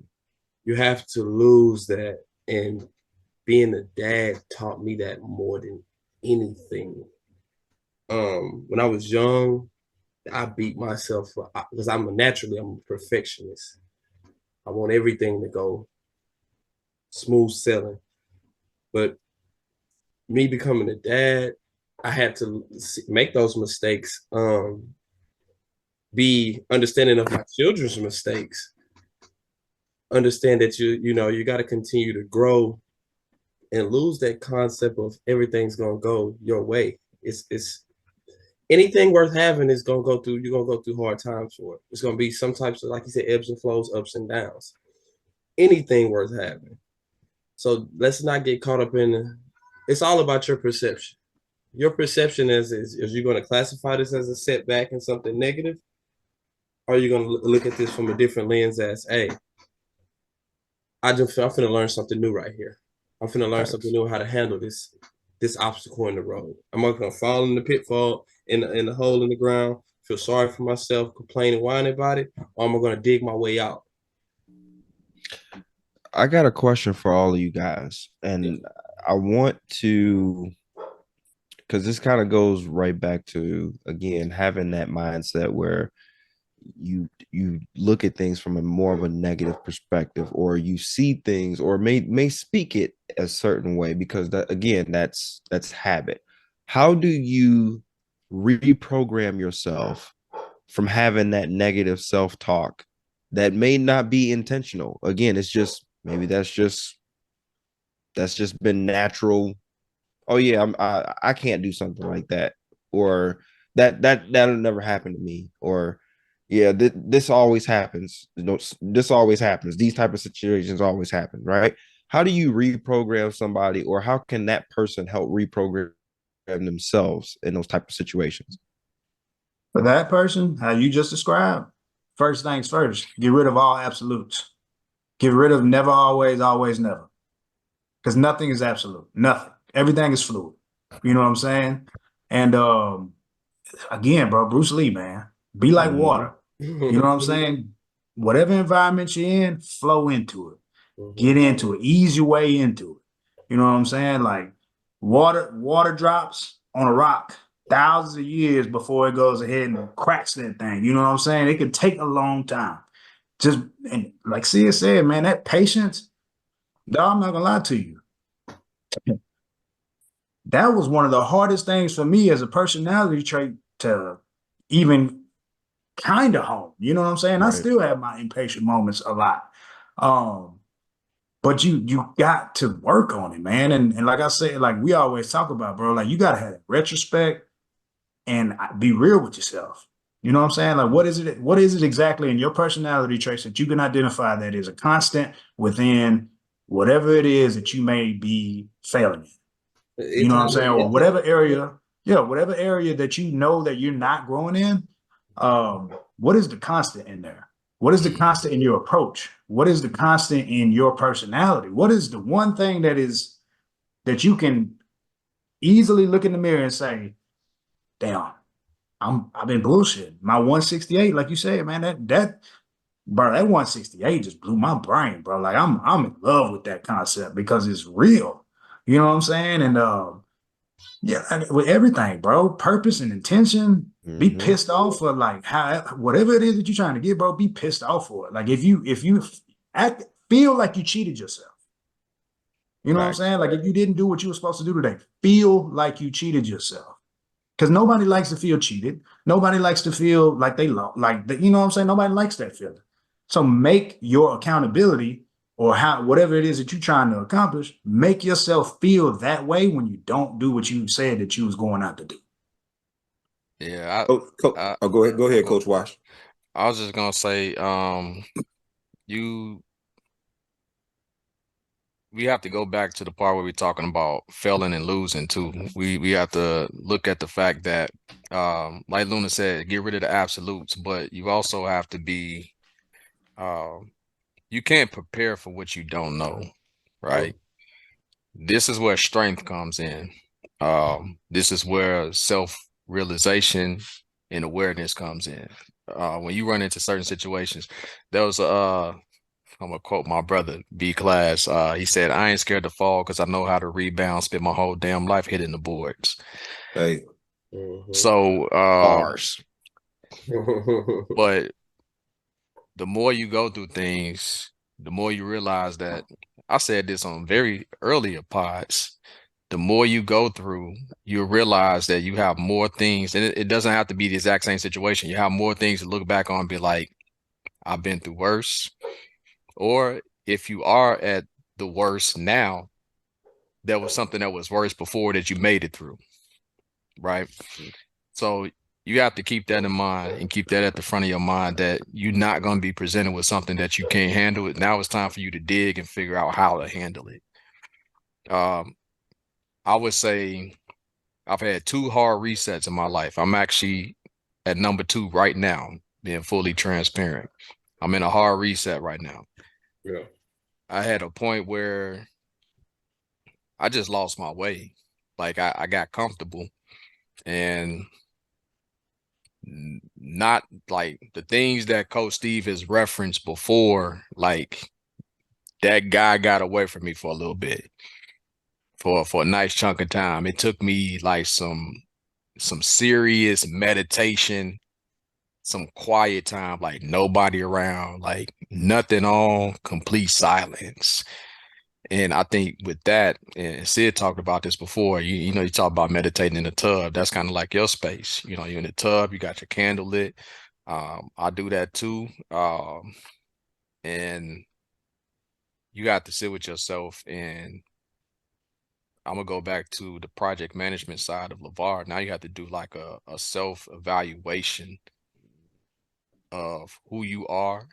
You have to lose that, and being a dad taught me that more than anything. When I was young, I beat myself because I'm a perfectionist. I want everything to go smooth sailing. But me becoming a dad, I had to make those mistakes, be understanding of my children's mistakes, understand that you got to continue to grow and lose that concept of everything's going to go your way. It's anything worth having is going to go through, you're going to go through hard times for it. It's going to be some types of, like you said, ebbs and flows, ups and downs. Anything worth having. So let's not get caught up in, it's all about your perception. Your perception is you're going to classify this as a setback and something negative. are you gonna look at this from a different lens as, hey, I'm finna learn something new right here. I'm finna learn something new how to handle this obstacle in the road. I'm not gonna fall in the pitfall in the hole in the ground, feel sorry for myself, complain and whine about it, or am I gonna dig my way out? I got a question for all of you guys, and I want to, because this kind of goes right back to, again, having that mindset where you look at things from a more of a negative perspective, or you see things or may speak it a certain way, because that, again, that's habit. How do you reprogram yourself from having that negative self-talk that may not be intentional? Again, it's just, maybe that's just been natural. Oh yeah, I can't do something like that, or that'll never happen to me, or yeah, this always happens. This always happens. These type of situations always happen, right? How do you reprogram somebody, or how can that person help reprogram themselves in those type of situations? For that person, how you just described, first things first, get rid of all absolutes. Get rid of never, always, always, never. Because nothing is absolute. Nothing. Everything is fluid. You know what I'm saying? And again, bro, Bruce Lee, man, be like water. You know what I'm saying? Whatever environment you're in, flow into it. Get into it. Ease your way into it. You know what I'm saying? Like water drops on a rock thousands of years before it goes ahead and cracks that thing. You know what I'm saying? It could take a long time. Just, and like Sia said, man, that patience, dog, I'm not gonna lie to you. That was one of the hardest things for me as a personality trait to even kind of home. You know what I'm saying? I Right. still have my impatient moments a lot. Um, but you got to work on it, man. And like I said, like we always talk about, bro, like you gotta have retrospect and be real with yourself. You know what I'm saying? Like what is it exactly in your personality traits that you can identify that is a constant within whatever it is that you may be failing in? You know what I'm saying? Or whatever area, yeah, whatever area that you know that you're not growing in, what is the constant in there? What is the constant in your approach? What is the constant in your personality? What is the one thing that you can easily look in the mirror and say, damn, I've been bullshit. My 168, like you said, man, that bro, that 168 just blew my brain, bro. Like I'm in love with that concept because it's real. You know what I'm saying? And yeah, with everything, bro. Purpose and intention. Be Mm-hmm. pissed off for like how whatever it is that you're trying to get, bro. Be pissed off for it. Like if you act feel like you cheated yourself. You know what I'm Facts. saying? Like if you didn't do what you were supposed to do today, feel like you cheated yourself. Because nobody likes to feel cheated. Nobody likes to feel like they you know what I'm saying? Nobody likes that feeling. So make your accountability or how whatever it is that you're trying to accomplish, make yourself feel that way when you don't do what you said that you was going out to do. Yeah, Go ahead, Coach Wash. I was just gonna say, you we have to go back to the part where we're talking about failing and losing too. We have to look at the fact that, like Luna said, get rid of the absolutes, but you also have to be, you can't prepare for what you don't know, right? This is where strength comes in. This is where self-realization and awareness comes in. When you run into certain situations, there was I'm gonna quote my brother B Class. He said, "I ain't scared to fall because I know how to rebound. Spend my whole damn life hitting the boards." Hey. So, Bars. but the more you go through things, the more you realize that I said this on very earlier pods. The more you go through, you realize that you have more things, and it doesn't have to be the exact same situation. You have more things to look back on and be like, I've been through worse. Or if you are at the worst now, there was something that was worse before that you made it through, right? So you have to keep that in mind and keep that at the front of your mind that you're not going to be presented with something that you can't handle. Now it's time for you to dig and figure out how to handle it. I would say I've had 2 hard resets in my life. I'm actually at number 2 right now. being fully transparent. I'm in a hard reset right now. Yeah. I had a point where I just lost my way. Like I got comfortable and not like the things that Coach Steve has referenced before, like that guy got away from me for a little bit, for a nice chunk of time. It took me like some serious meditation, some quiet time, like nobody around, like nothing on, complete silence. And I think with that, and Sid talked about this before, you know, you talk about meditating in the tub. That's kind of like your space. You know, you're in the tub, you got your candle lit. I do that too. And you got to sit with yourself. And I'm gonna go back to the project management side of LeVar. Now you have to do like a self-evaluation of who you are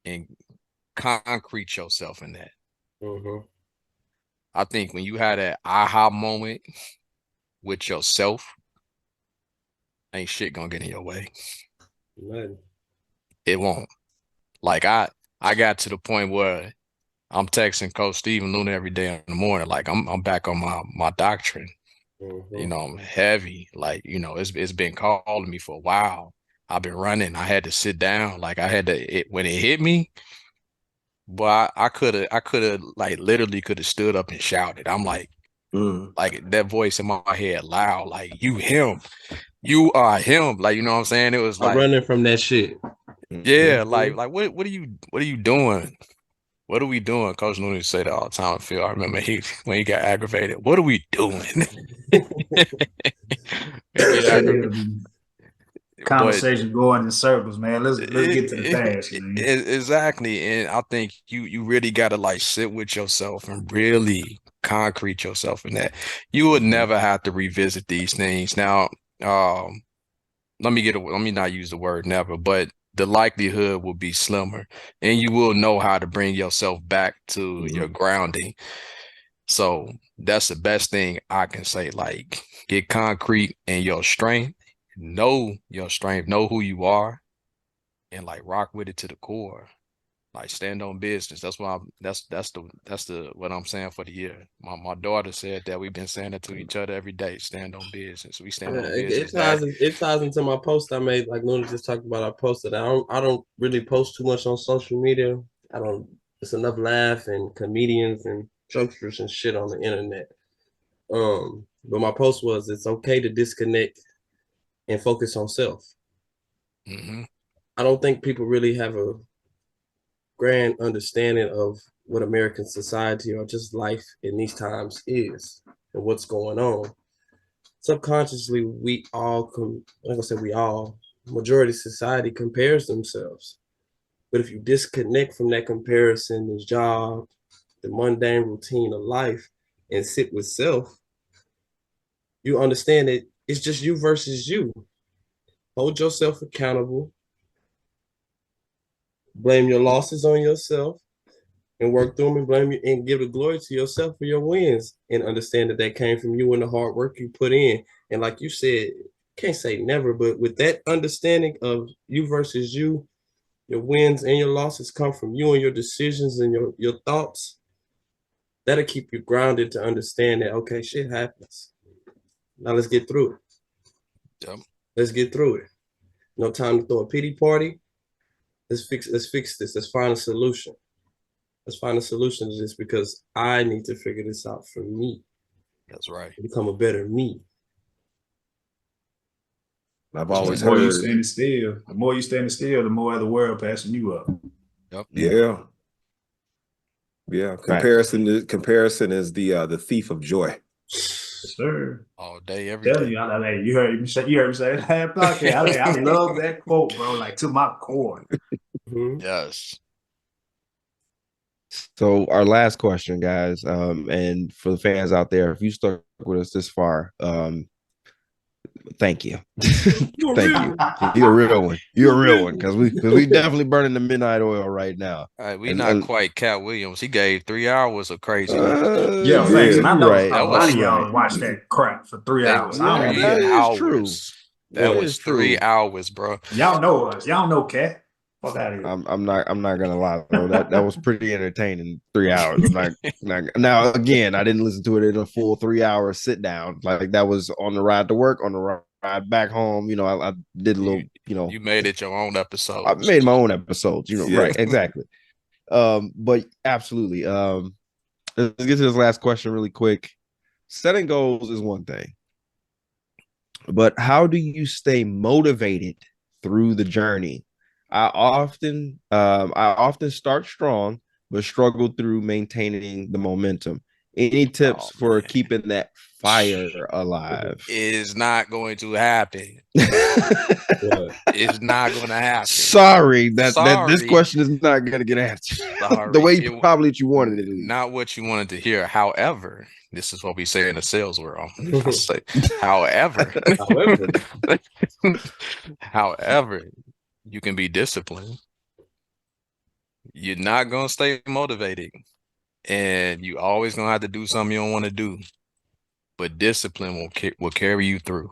and concrete yourself in that. Mm-hmm. I think when you had that aha moment with yourself, ain't shit gonna get in your way. Man. It won't. Like I got to the point where I'm texting Coach Steve and Luna every day in the morning. Like I'm back on my doctrine. Mm-hmm. You know, I'm heavy. Like, you know, it's been calling me for a while. I've been running. I had to sit down. Like I had to when it hit me, but I could have like literally could have stood up and shouted. I'm like that voice in my head loud, like you him. You are him. Like, you know what I'm saying? It was I'm like running from that shit. yeah, like what are you doing? What are we doing? Coach Looney say that all the time. Phil, I remember when he got aggravated. What are we doing? He get aggravated. But Conversation going in circles, man. Let's get to the task, man. exactly. And I think you really gotta like sit with yourself and really concrete yourself in that. You would never have to revisit these things. Now, let me not use the word never, but the likelihood will be slimmer and you will know how to bring yourself back to your grounding. So that's the best thing I can say. Like, get concrete in your strength, know your strength, know who you are, and like rock with it to the core. Like stand on business. That's what that's the what I'm saying for the year. My daughter said that we've been saying it to each other every day. Stand on business. We stand on business. It ties into my post I made, like Luna just talked about. I posted. I don't really post too much on social media. I don't. It's enough laugh and comedians and jokesters and shit on the internet. But my post was, it's okay to disconnect and focus on self. Mm-hmm. I don't think people really have a grand understanding of what American society or just life in these times is and what's going on. Subconsciously, we all, like I said, majority of society compares themselves. But if you disconnect from that comparison, the job, the mundane routine of life, and sit with self, you understand that it's just you versus you. Hold yourself accountable. Blame your losses on yourself and work through them and blame you and give the glory to yourself for your wins and understand that came from you and the hard work you put in. And like you said, can't say never, but with that understanding of you versus you, your wins and your losses come from you and your decisions and your thoughts. That'll keep you grounded to understand that, okay, shit happens. Now let's get through it. Yep. Let's get through it. No time to throw a pity party. Let's fix this. Let's find a solution. Let's find a solution to this because I need to figure this out for me. That's right. Become a better me. I've always the more you heard. standing still, the more the world passing you up. Yep. Yeah. Yeah. Comparison is the thief of joy. Yes, sir. All day, every Tell day. you heard me say that podcast. I love that quote, bro. Like to my core. Mm-hmm. Yes. So our last question, guys, and for the fans out there, if you stuck with us this far, thank you. Thank you. You're a real one. You're a real one because we definitely burning the midnight oil right now. All right, we not quite Cat Williams. He gave 3 hours of crazy. Yeah, thanks. And I know right. a lot of y'all watch that crap for 3 hours. I don't 3 get it. That is true. hours. That It was is true. 3 hours, bro. Y'all know us. Y'all know Cat. Fuck out of here. I'm not gonna lie though. That was pretty entertaining. 3 hours. I'm not now again, I didn't listen to it in a full 3 hour sit down. Like that was on the ride to work, on the ride back home. I did a little, You made it your own I episode. made my own episodes, Yeah. right, exactly. But absolutely. Let's get to this last question really quick. Setting goals is one thing, but how do you stay motivated through the journey? I often start strong, but struggle through maintaining the momentum. Any tips Oh for man. keeping that fire alive? Is not going to happen. What? It's not going to happen. Sorry, that this Sorry. question is not gonna get answered the Sorry. way It- probably that you wanted it at least. Not what you wanted to hear. However, this is what we say in the sales world. I say, however, However, however, you can be disciplined. You're not gonna stay motivated, and you always gonna have to do something you don't want to do. But discipline will carry you through.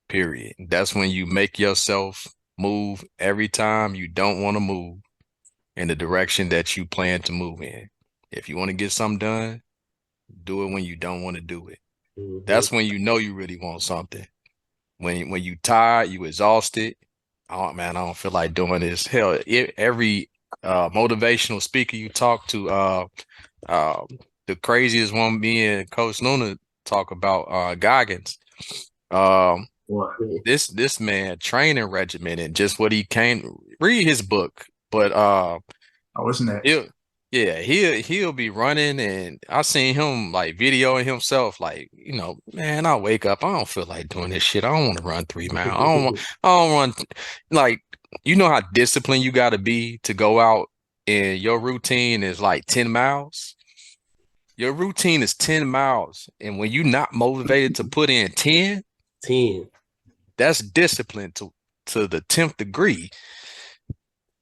Period. That's when you make yourself move every time you don't want to move in the direction that you plan to move in. If you want to get something done, do it when you don't want to do it. That's when you know you really want something. When you tired, you exhausted. Oh man, I don't feel like doing this. Hell, every motivational speaker you talk to, uh, the craziest one, me and Coach Luna talk about, Goggins. What? This man training regimen and just what he came. Read his book, but Oh, what's next? he'll be running, and I seen him like videoing himself, like, man, I wake up, I don't feel like doing this shit. I don't want to run 3 miles. I don't run, like, how disciplined you got to be to go out and your routine is like 10 miles. Your routine is 10 miles, and when you're not motivated to put in 10, 10. that's discipline to the 10th degree.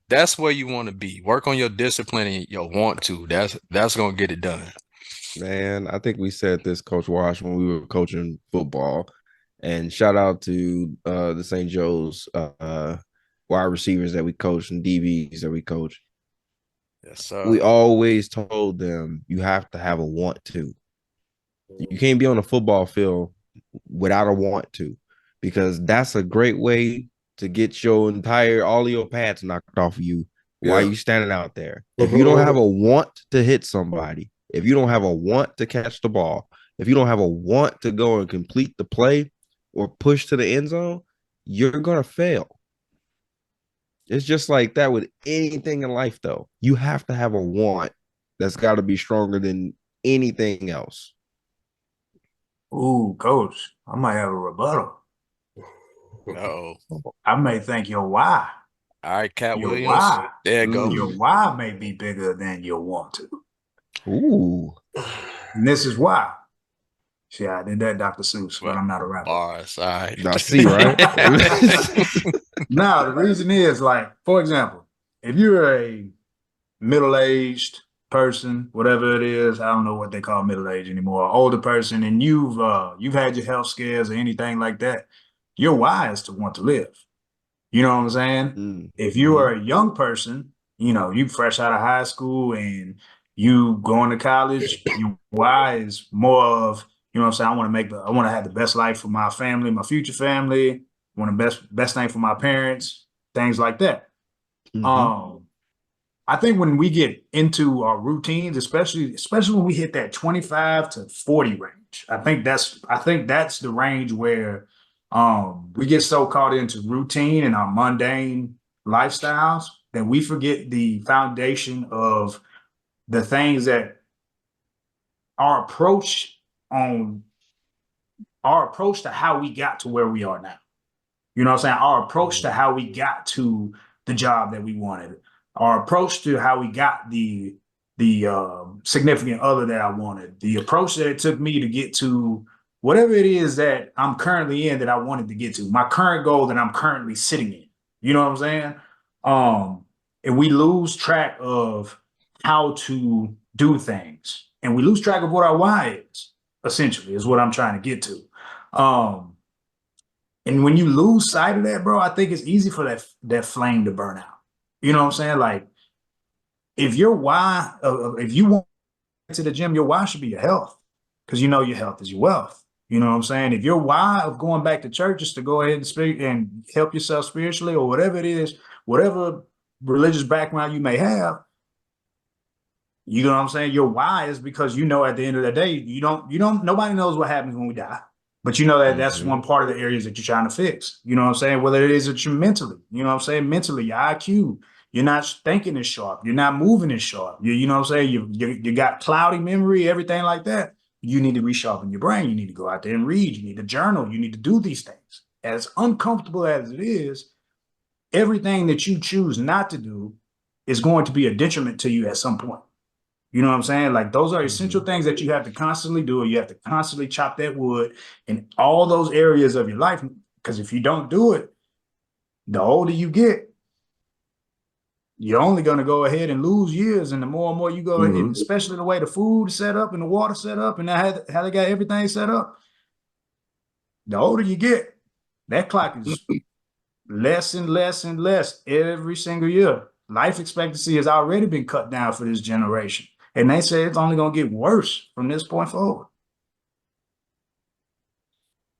That's where you want to be. Work on your discipline and your want to. That's gonna get it done. Man, I think we said this, Coach Wash, when we were coaching football. And shout out to the St. Joe's wide receivers that we coach and DBs that we coach. Yes, sir. We always told them you have to have a want to. You can't be on a football field without a want to, because that's a great way to get all of your pads knocked off of you while you standing out there. If you don't have a want to hit somebody, if you don't have a want to catch the ball, if you don't have a want to go and complete the play or push to the end zone, you're gonna fail. It's just like that with anything in life, though. You have to have a want that's got to be stronger than anything else. Ooh, coach, I might have a rebuttal. Uh-oh. I may think your why. All right, Cat Your Williams. why. There you go. Your why may be bigger than your want to. Ooh. And this is why. See, I did that, Dr. Seuss, but I'm not a rapper. Bars. All right. I see, right? Now, the reason is, like, for example, if you're a middle-aged person, whatever it is, I don't know what they call middle-aged anymore, older person, and you've had your health scares or anything like that, your why is to want to live. You know what I'm saying? If you are a young person, you fresh out of high school and you going to college, your why is more of, what I'm saying, I want to have the best life for my family, my future family, want the best thing for my parents, things like that. I think when we get into our routines, especially when we hit that 25 to 40 range, I think that's the range where we get so caught into routine and our mundane lifestyles that we forget the foundation of the things that our approach to how we got to where we are now. You know what I'm saying? Our approach to how we got to the job that we wanted, our approach to how we got the significant other that I wanted, the approach that it took me to get to whatever it is that I'm currently in that I wanted to get to, my current goal that I'm currently sitting in. You know what I'm saying? And we lose track of how to do things, and we lose track of what our why is, essentially, is what I'm trying to get to. And when you lose sight of that, bro, I think it's easy for that flame to burn out. You know what I'm saying? Like, if your why, if you want to the gym, your why should be your health, because you know your health is your wealth. You know what I'm saying? If your why of going back to church is to go ahead and speak and help yourself spiritually or whatever it is, whatever religious background you may have, you know what I'm saying? Your why is because you know at the end of the day, nobody knows what happens when we die. But you know that that's one part of the areas that you're trying to fix. You know what I'm saying? Whether it is that you're mentally, you know what I'm saying? Mentally, your IQ, you're not thinking as sharp, you're not moving as sharp. You know what I'm saying? You got cloudy memory, everything like that. You need to resharpen your brain. You need to go out there and read. You need to journal. You need to do these things. As uncomfortable as it is, everything that you choose not to do is going to be a detriment to you at some point. You know what I'm saying? Like, those are essential things that you have to constantly do. You have to constantly chop that wood in all those areas of your life. Because if you don't do it, the older you get, you're only going to go ahead and lose years. And the more and more you go ahead, especially the way the food is set up and the water set up and how they got everything set up, the older you get, that clock is less and less and less every single year. Life expectancy has already been cut down for this generation. And they say it's only going to get worse from this point forward.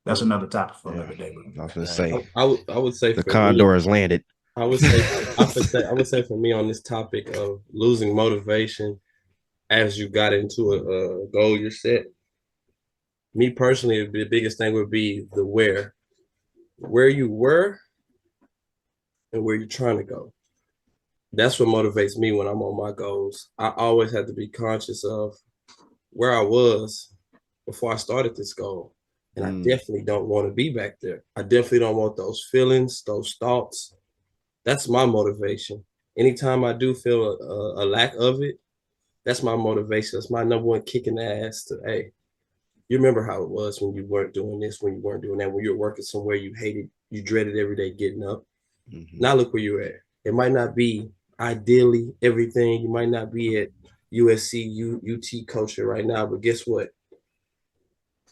That's another topic for another day. I was gonna say I would say the for condor me, has landed. I would say for me on this topic of losing motivation as you got into a goal you're set. Me personally, the biggest thing would be the where you were and where you're trying to go. That's what motivates me when I'm on my goals. I always have to be conscious of where I was before I started this goal. And I definitely don't want to be back there. I definitely don't want those feelings, those thoughts. That's my motivation. Anytime I do feel a lack of it, that's my motivation. That's my number one kick in the ass to, hey, you remember how it was when you weren't doing this, when you weren't doing that, when you were working somewhere you hated, you dreaded every day getting up. Now look where you're at. It might not be ideally everything. You might not be at USC, UT culture right now, but guess what?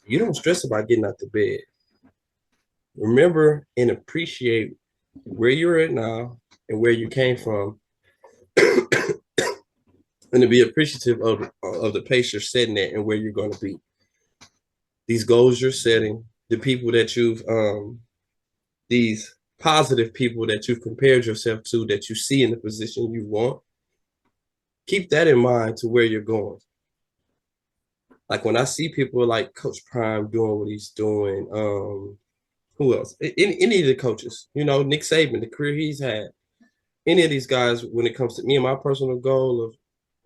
You don't stress about getting out the bed. Remember and appreciate where you're at now and where you came from, and to be appreciative of the pace you're setting at and where you're going to be. These goals you're setting, the people that you've these positive people that you've compared yourself to, that you see in the position you want, keep that in mind to where you're going. Like when I see people like Coach Prime doing what he's doing, who else? Any of the coaches, you know, Nick Saban, the career he's had, any of these guys, when it comes to me and my personal goal of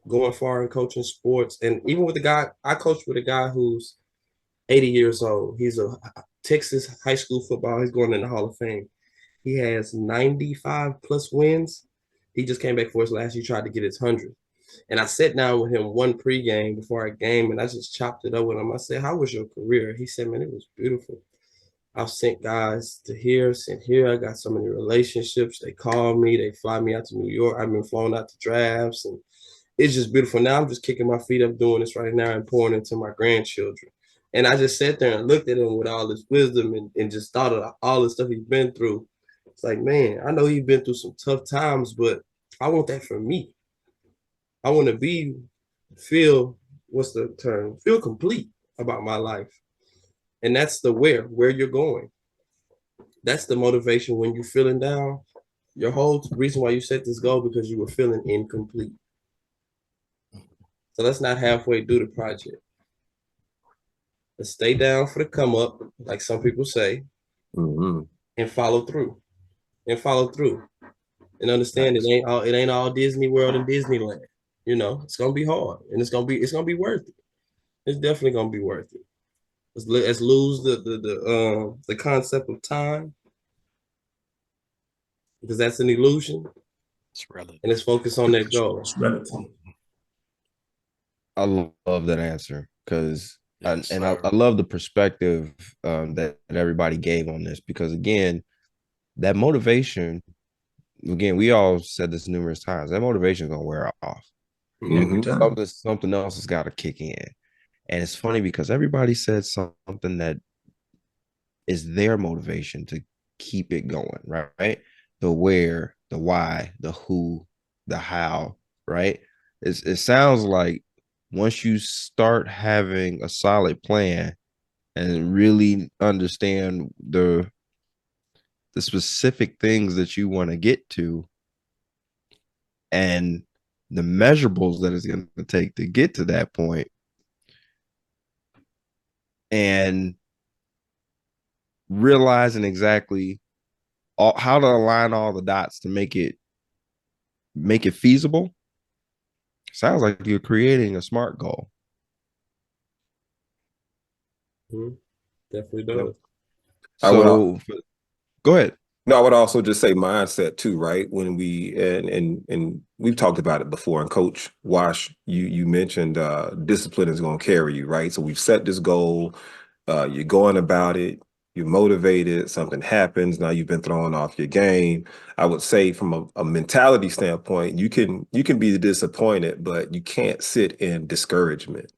going far in coaching sports, and even with the guy, I coach with a guy who's 80 years old. He's a Texas high school football. He's going in the Hall of Fame. He has 95 plus wins. He just came back for his last. He tried to get his 100. And I sat down with him one pregame before a game, and I just chopped it up with him. I said, "How was your career?" He said, "Man, it was beautiful. I've sent guys to here, sent here. I got so many relationships. They call me. They fly me out to New York. I've been flown out to drafts, and it's just beautiful. Now I'm just kicking my feet up doing this right now and pouring into my grandchildren." And I just sat there and looked at him with all his wisdom and just thought of all the stuff he's been through. It's like, man, I know he's been through some tough times, but I want that for me. I want to feel, what's the term? Feel complete about my life. And that's the where you're going. That's the motivation when you're feeling down. Your whole reason why you set this goal because you were feeling incomplete. So let's not halfway do the project. Let's stay down for the come up, like some people say, and follow through. And understand it ain't all Disney World and Disneyland. You know, it's gonna be hard, and it's gonna be worth it. It's definitely gonna be worth it. Let's lose the concept of time, because that's an illusion. It's relative. And let's focus on that goal. I love that answer because Yes, I love the perspective that everybody gave on this, because again, that motivation, again, we all said this numerous times, that motivation is gonna wear off. Every time. Something else has got to kick in. And it's funny because everybody said something that is their motivation to keep it going, right? The where, the why, the who, the how, right? It sounds like once you start having a solid plan and really understand the specific things that you want to get to and the measurables that it's going to take to get to that point, and realizing exactly how to align all the dots to make it feasible. Sounds like you're creating a SMART goal. Mhm. Definitely does. I would So go ahead. No, I would also just say mindset too, right? When we and we've talked about it before. And Coach Wash, you mentioned discipline is going to carry you, right? So we've set this goal. You're going about it. You're motivated. Something happens. Now you've been thrown off your game. I would say from a mentality standpoint, you can be disappointed, but you can't sit in discouragement.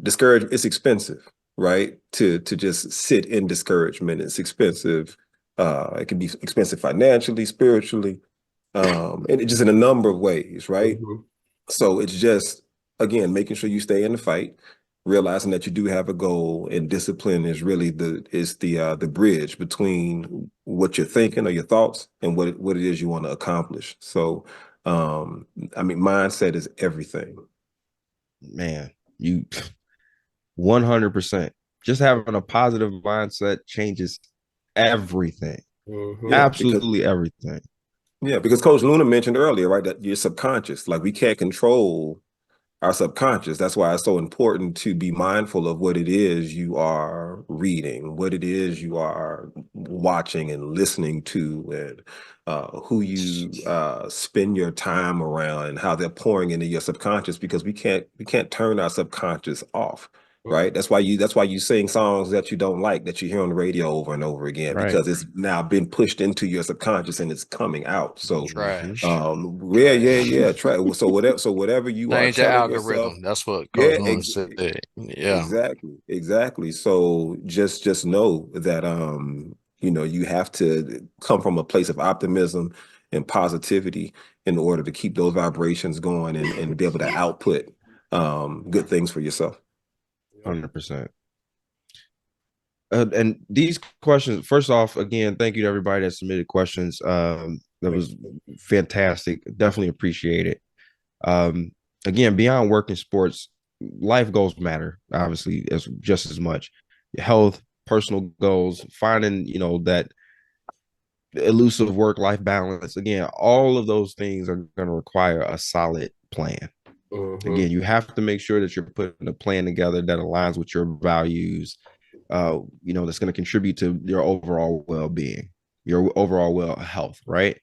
Discourage it's expensive, right? To just sit in discouragement. It's expensive. It can be expensive financially, spiritually, and just in a number of ways, right? Mhm. So it's just, again, making sure you stay in the fight, realizing that you do have a goal, and discipline is really the bridge between what you're thinking or your thoughts and what it is you want to accomplish. So, I mean, mindset is everything. Man, you 100%. Just having a positive mindset changes everything. Mhm. Yeah, Absolutely everything. because Coach Luna mentioned earlier, right, that your subconscious, like we can't control our subconscious. That's why it's so important to be mindful of what it is you are reading, what it is you are watching and listening to, and who you spend your time around, and how they're pouring into your subconscious. Because we can't turn our subconscious off. Right. That's why you sing songs that you don't like, that you hear on the radio over and over again, Right. because it's now been pushed into your subconscious and it's coming out. So Trash. yeah. Try so whatever you are Change the telling yourself, algorithm. That's what Coach yeah, Luna said. Yeah. exactly. So just know that you have to come from a place of optimism and positivity in order to keep those vibrations going, and be able to output good things for yourself. 100%. And these questions, first off, again, thank you to everybody that submitted questions. That was fantastic. Definitely appreciate it. Um, Again, beyond work and sports, life goals matter, obviously, as just as much. Your health, personal goals, finding, that elusive work-life balance. Again, all of those things are going to require a solid plan. Mhm. Again, you have to make sure that you're putting a plan together that aligns with your values, that's going to contribute to your overall well-being, your overall well health, right?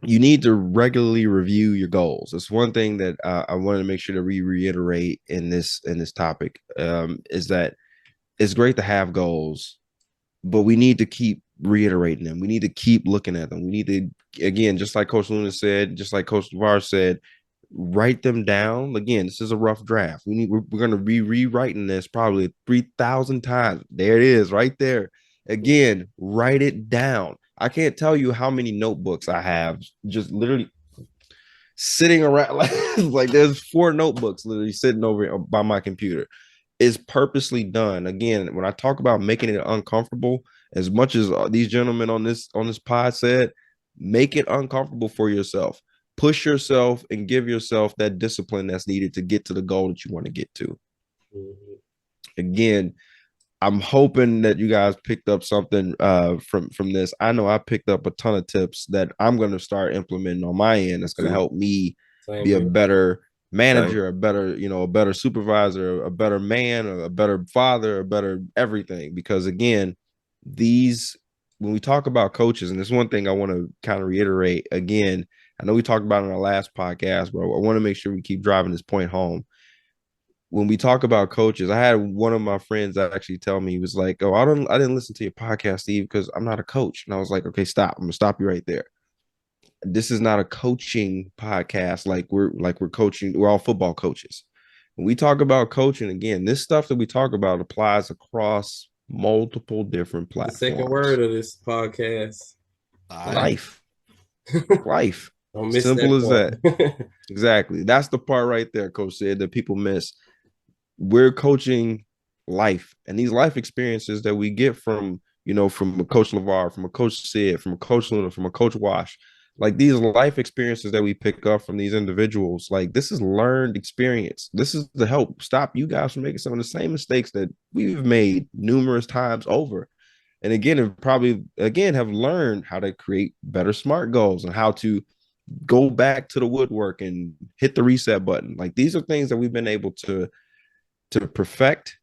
You need to regularly review your goals. It's one thing that I wanted to make sure to reiterate in this topic, is that it's great to have goals, but we need to keep reiterating them. We need to keep looking at them. We need to, again, just like Coach Luna said, just like Coach LeVar said, write them down. Again, this is a rough draft. We're going to be rewriting this probably 3,000 times. There it is, right there. Again, write it down. I can't tell you how many notebooks I have just literally sitting around, like there's 4 notebooks literally sitting over by my computer. Is purposely done. Again, when I talk about making it uncomfortable, as much as these gentlemen on this pod said, make it uncomfortable for yourself. Push yourself and give yourself that discipline that's needed to get to the goal that you want to get to. Mhm. Again, I'm hoping that you guys picked up something from this. I know I picked up a ton of tips that I'm going to start implementing on my end. That's going to help me Same be a here. better Same. manager, a better supervisor, a better man, a better father, a better everything. Because again, these when we talk about coaches, and there's one thing I want to kind of reiterate again. I know we talked about it in our last podcast, but I want to make sure we keep driving this point home. When we talk about coaches, I had one of my friends actually tell me, he was like, "Oh, I didn't listen to your podcast, Steve, because I'm not a coach." And I was like, "Okay, stop. I'm gonna stop you right there. This is not a coaching podcast. We're coaching. We're all football coaches. When we talk about coaching, again, this stuff that we talk about applies across multiple different The platforms. second word of this podcast. Life. Life. Don't miss Simple as that that. Exactly. That's the part right there, Coach said, that people miss. We're coaching life, and these life experiences that we get from, from a Coach LeVar, from a Coach Sid, from a Coach Luna, from a Coach Wash, like these life experiences that we pick up from these individuals, like this is learned experience. This is to help stop you guys from making some of the same mistakes that we've made numerous times over. And again, and probably again have learned how to create better SMART goals and how to go back to the woodwork and hit the reset button. Like these are things that we've been able to perfect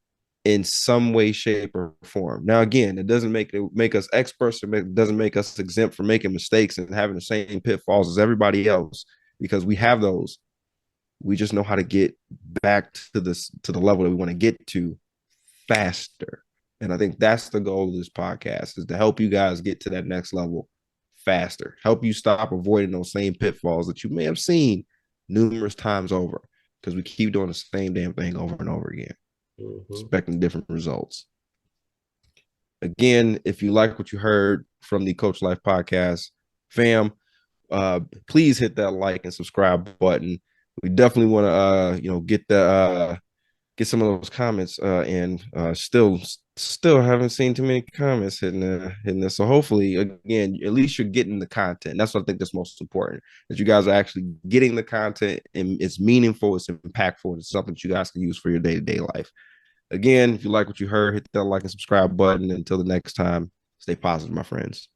in some way, shape, or form. Now, again, it doesn't make us experts, or doesn't make us exempt from making mistakes and having the same pitfalls as everybody else, because we have those. We just know how to get back to the level that we want to get to faster. And I think that's the goal of this podcast, is to help you guys get to that next level faster, help you stop avoiding those same pitfalls that you may have seen numerous times over, because we keep doing the same damn thing over and over again, expecting different results. Again, if you like what you heard from the Coach Life podcast, fam, please hit that like and subscribe button. We definitely want to get some of those comments and still haven't seen too many comments hitting this. So hopefully, again, at least you're getting the content. That's what I think that's most important, that you guys are actually getting the content, and it's meaningful, it's impactful, it's something that you guys can use for your day-to-day life. Again, if you like what you heard, hit that like and subscribe button. Until the next time, stay positive, my friends.